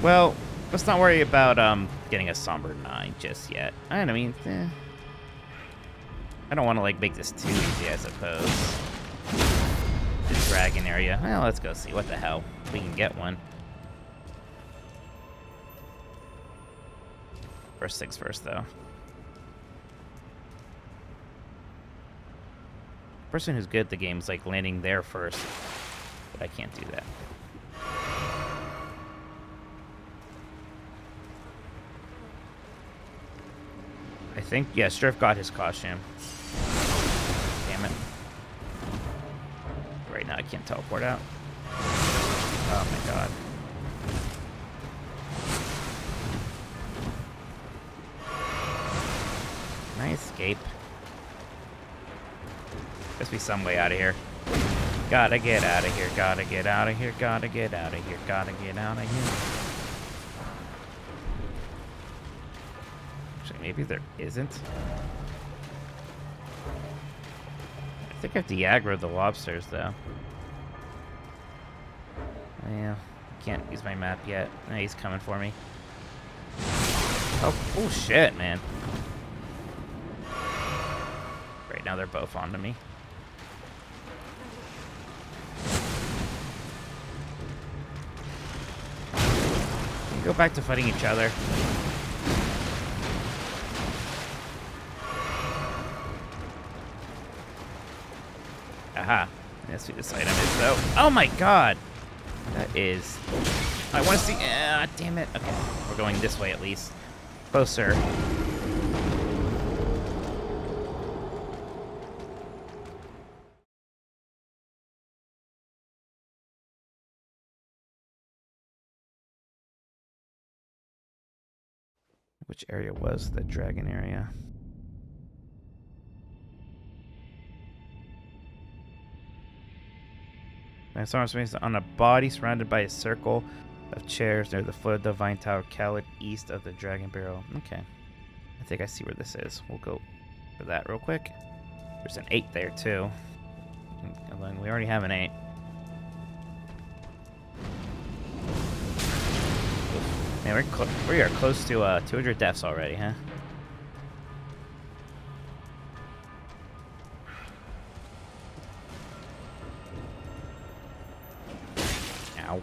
Well, let's not worry about getting a Somber 9 just yet. I mean, I don't want to like make this too easy, I suppose. The dragon area. Well, let's go see what the hell. We can get one. First things first, though. Person who's good at the game is like landing there first, but I can't do that. I think, yeah, Striff got his costume. Damn it. Right now I can't teleport out. Oh my god. Can I escape? Must be some way out of here. Gotta get out of here, gotta get out of here, gotta get out of here, gotta get out of here. Actually, maybe there isn't. I think I have to aggro the lobsters, though. Yeah, can't use my map yet. No, he's coming for me. Oh shit, man. Right now they're both onto me. Go back to fighting each other. Aha. Let's see what this item is, though. Oh my god! That is... I want to see... damn it. Okay, we're going this way at least. Closer. Which area was the dragon area? I saw him on a body surrounded by a circle of chairs near the foot of the Vine Tower, Khaled, east of the Dragon Barrel. Okay. I think I see where this is. We'll go for that real quick. There's an 8 there, too. We already have an 8. Man, we are close to 200 deaths already, huh? Ow. Right.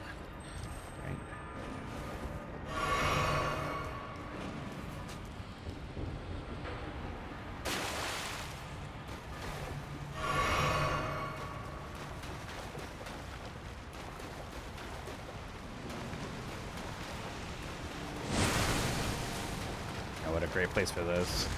Oh, what a great place for those.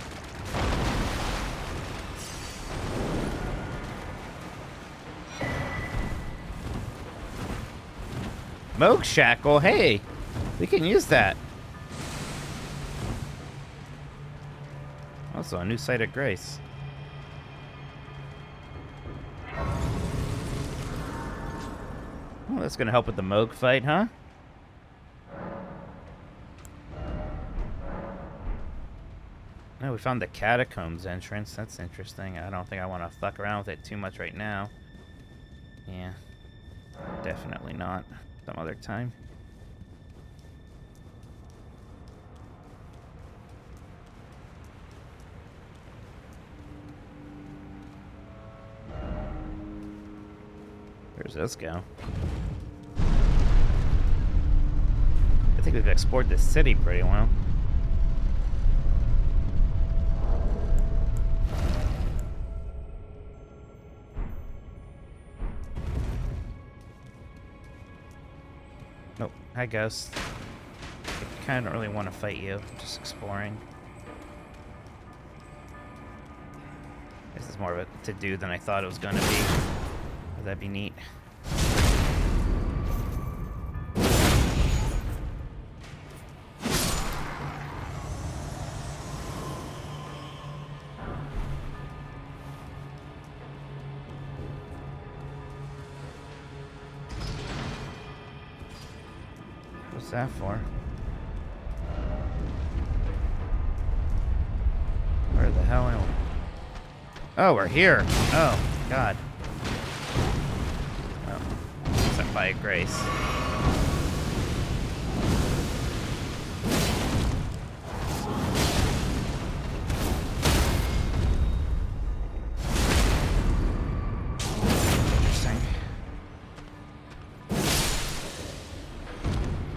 Moog Shackle, hey! We can use that. Also, a new site of grace. Well, that's gonna help with the Moog fight, huh? Oh, we found the catacombs entrance. That's interesting. I don't think I want to fuck around with it too much right now. Yeah. Definitely not. Some other time. Where's this go? I think we've explored this city pretty well. Nope. Hi, Ghost. I kind of don't really want to fight you. I'm just exploring. This is more of a to-do than I thought it was going to be. But that'd be neat. What's that for? Where the hell am I? Oh, we're here. Oh, God. Oh, except by grace.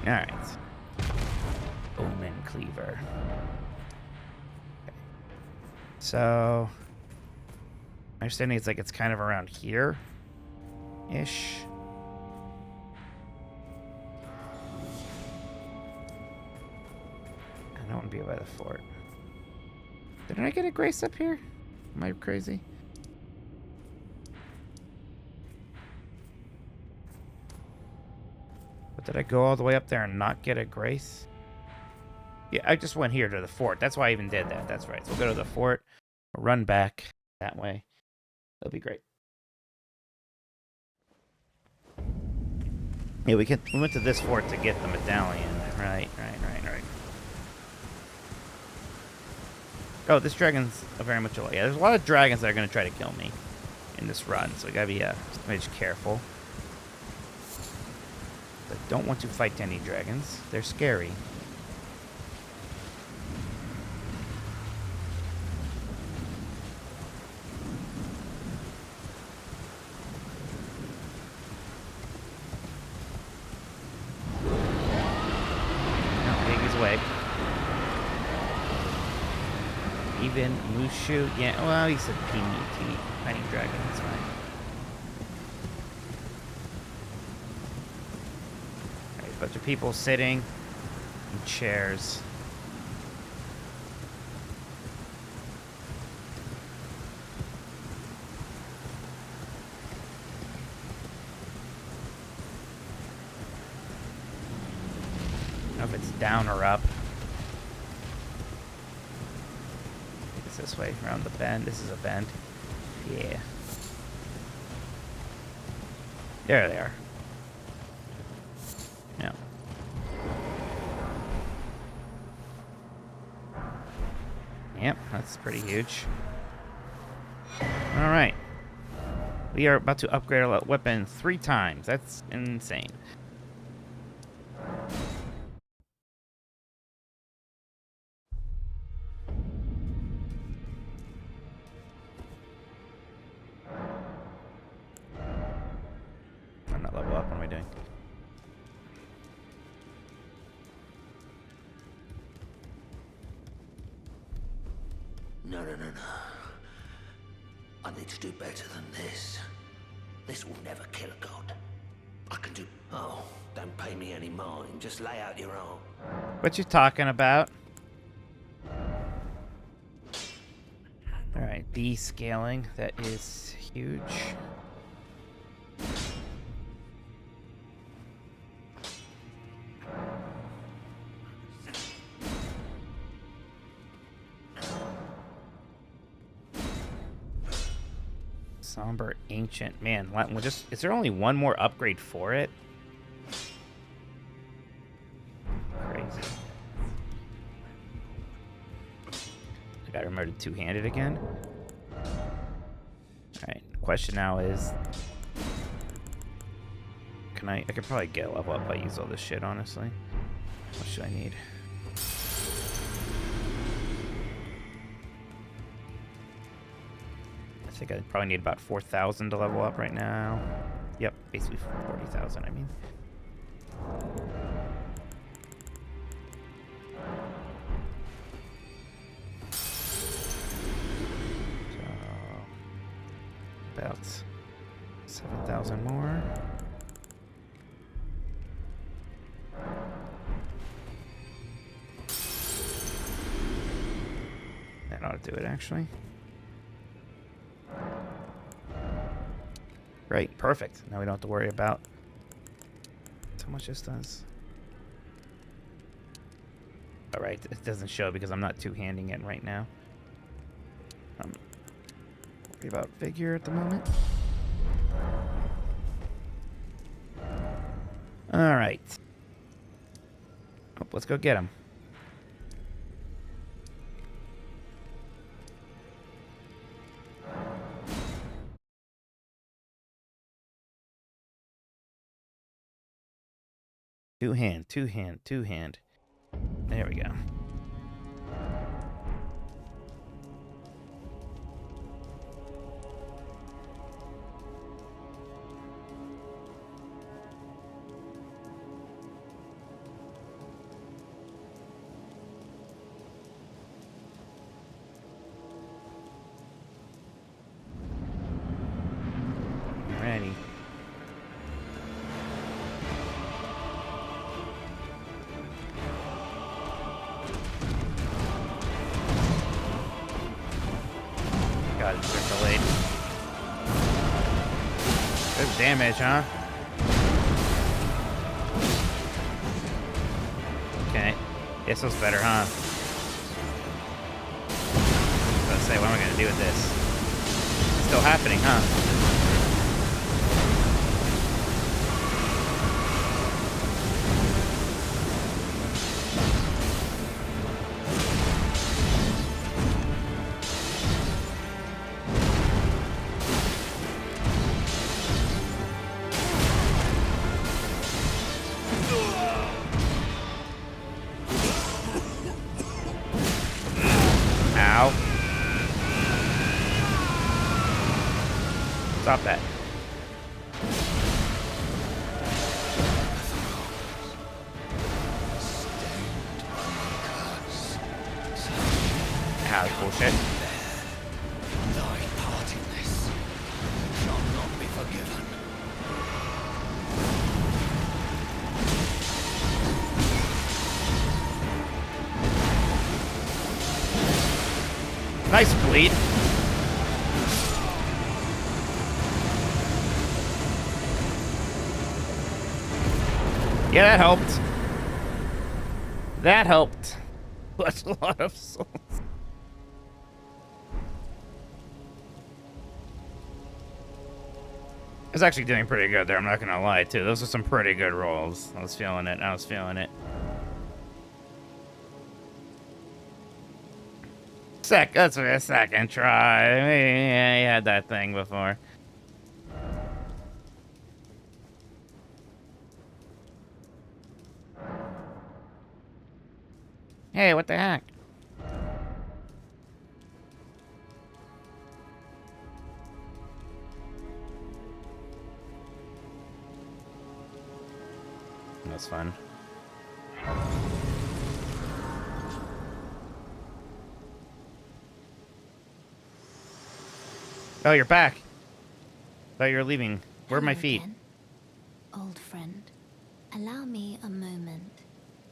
Alright. Omen Cleaver. Okay. So, my understanding is like it's kind of around here-ish. I don't want to be by the fort. Didn't I get a grace up here? Am I crazy? But did I go all the way up there and not get a grace? Yeah, I just went here to the fort. That's why I even did that. That's right. So we'll go to the fort, run back that way. That'll be great. Yeah, we went to this fort to get the medallion. Right. Oh, this dragon's very much alive. Yeah, there's a lot of dragons that are going to try to kill me in this run, so I gotta be just careful. I don't want to fight any dragons. They're scary. Even Mushu, yeah, well, he said P-T, fighting dragon, that's fine. Alright, a bunch of people sitting in chairs. I don't know if it's down or up. This way, around the bend. This is a bend. Yeah. There they are. Yeah. Yep, that's pretty huge. Alright. We are about to upgrade our weapon 3 times. That's insane. I'm not level up. What am I doing? No. I need to do better than this. This will never kill a god. I can do... Oh, don't pay me any mind. Just lay out your arm. What you talking about? Alright, B scaling. That is huge. Somber Ancient. Man, is there only one more upgrade for it? Crazy. I got remembered two-handed again. Alright, question now is... I could probably get a level up if I use all this shit, honestly. What should I need? I think I probably need about 4,000 to level up right now. Yep, basically 40,000, I mean. So, about 7,000 more. That ought to do it, actually. Great, perfect. Now we don't have to worry about how much this does. Alright, it doesn't show because I'm not two-handing it right now. I'm worried about figure at the moment. Alright. Oh, let's go get him. Two hand. There we go. God, it's been delayed. Good damage, huh? Okay. Guess was better, huh? Let's say, what am I gonna do with this? It's still happening, huh? Ow. Stop that. Ow, bullshit. Thy part in this shall not be forgiven. Nice bleed. Yeah, that helped. That helped. That's a lot of souls. I was actually doing pretty good there, I'm not gonna lie, too. Those are some pretty good rolls. I was feeling it. I was feeling it. That's a second try. Yeah, I had that thing before. Hey, what the heck? That's fun. Oh, you're back. Thought you were leaving. Where are my Hello feet? again, old friend. Allow me a moment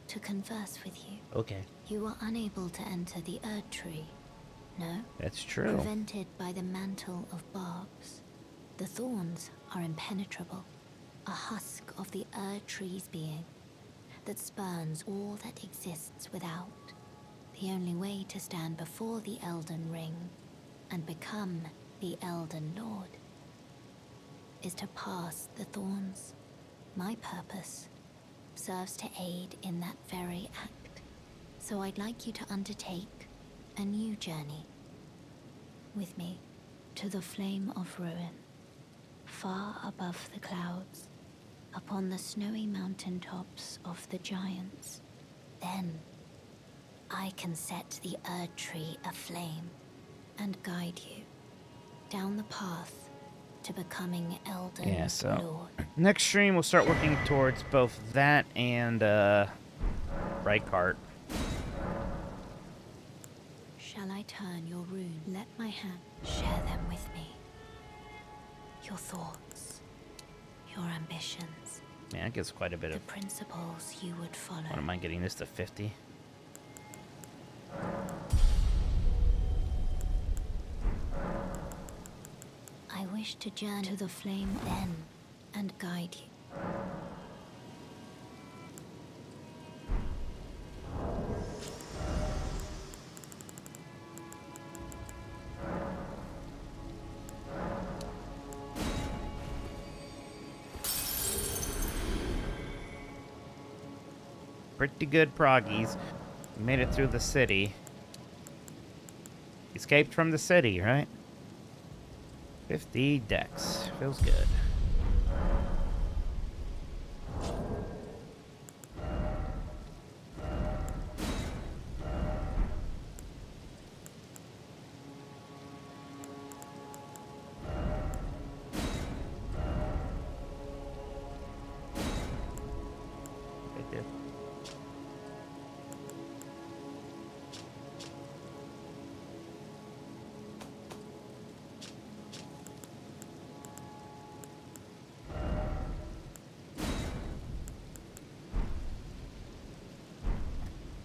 to converse with you. Okay. You were unable to enter the Erd Tree. No? That's true. Prevented by the mantle of barbs. The thorns are impenetrable. A husk of the Erd Tree's being that spurns all that exists without. The only way to stand before the Elden Ring and become the Elden Lord is to pass the thorns. My purpose serves to aid in that very act. So I'd like you to undertake a new journey with me to the Flame of Ruin, far above the clouds, upon the snowy mountaintops of the giants. Then I can set the Erd Tree aflame and guide you down the path to becoming Elden Yeah, so Lord. next stream we'll start working towards both that and Rykart. Shall I turn your rune? Let my hand share them with me. Your thoughts, your ambitions, Man, that gives quite a bit the of... principles you would follow. I don't mind getting this to 50. I wish to journey to the flame then and guide you. Pretty good proggies. We made it through the city. Escaped from the city, right? 50 decks. Feels good. Right there.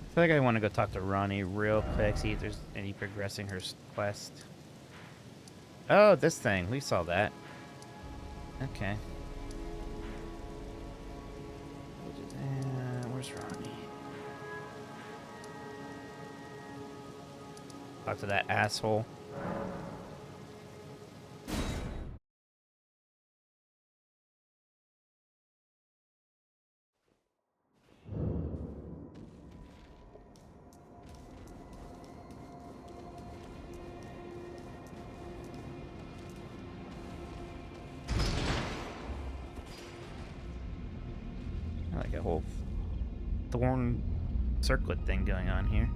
I feel like I want to go talk to Ronnie real quick, see if there's any progressing her quest. Oh, this thing. We saw that. Okay. Where's Ronnie? Talk to that asshole. I like a whole thorn circlet thing going on here.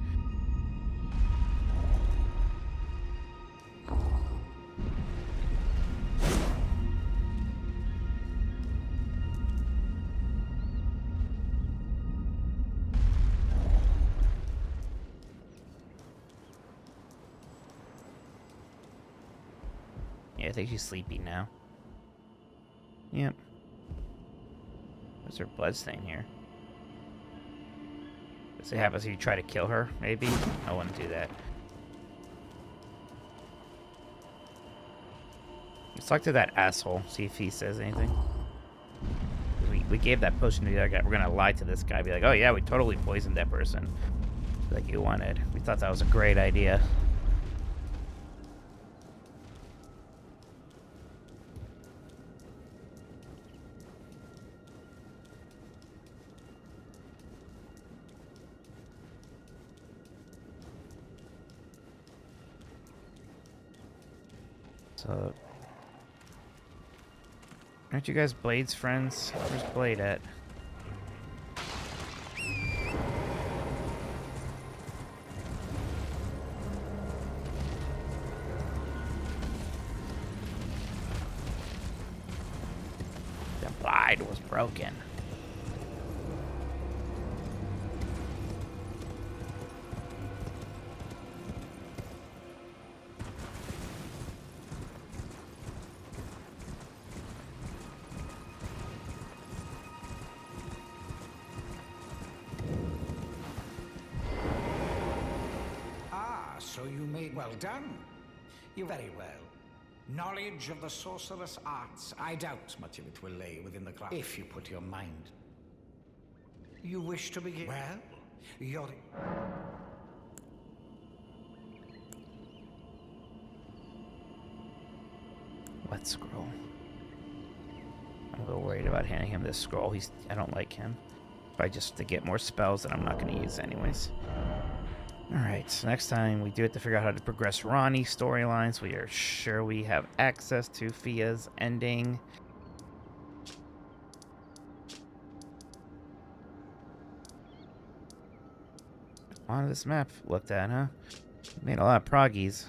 Yeah, I think she's sleepy now. Yep. What's her blood stain here? Does it happen if you try to kill her, maybe? I wouldn't do that. Let's talk to that asshole, see if he says anything. We gave that potion to the other guy. We're gonna lie to this guy, be like, oh yeah, we totally poisoned that person. Like you wanted. We thought that was a great idea. So, aren't you guys Blade's friends? Where's Blade at? The Blade was broken. So you made well done. You very well. Knowledge of the sorcerous arts, I doubt much of it will lay within the class. If you put your mind. You wish to begin? Well, you're... What scroll? I'm a little worried about handing him this scroll. I don't like him. Probably just to get more spells that I'm not going to use anyways. Alright, so next time we do have to figure out how to progress Ronnie's storylines. We are sure we have access to Fia's ending. On this map looked at, huh? Made a lot of proggies.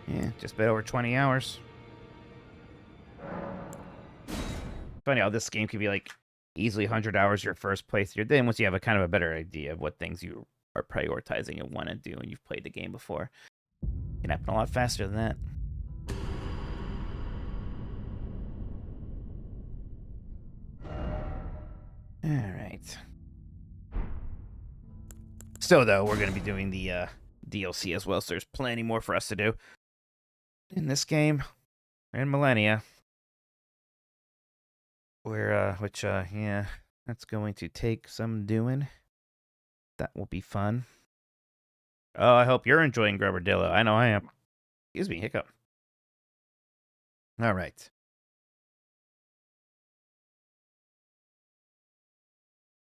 Yeah, just a bit over 20 hours. Funny how this game could be like easily 100 hours your first playthrough. Then once you have a kind of a better idea of what things you are prioritizing and want to do and you've played the game before, it can happen a lot faster than that. Alright. So though, we're going to be doing the DLC as well, so there's plenty more for us to do in this game, in Millennia, where yeah, that's going to take some doing. That will be fun. Oh, I hope you're enjoying Grubberdillo. I know I am. Excuse me, hiccup. All right.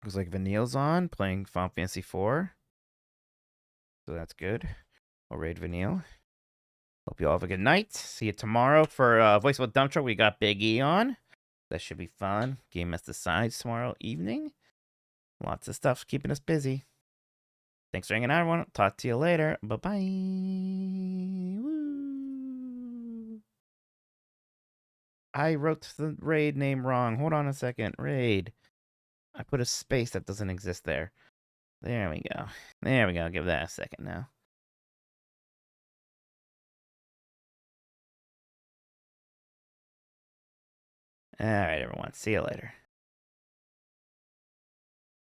Looks like Vanille's on, playing Final Fantasy IV. So that's good. I'll raid Vanille. Hope you all have a good night. See you tomorrow for Voice of a Dump Truck. We got Big E on. That should be fun. Game as decides tomorrow evening. Lots of stuff keeping us busy. Thanks for hanging out, everyone. Talk to you later. Bye-bye. Woo. I wrote the raid name wrong. Hold on a second. Raid. I put a space that doesn't exist there. There we go. There we go. Give that a second now. All right, everyone. See you later.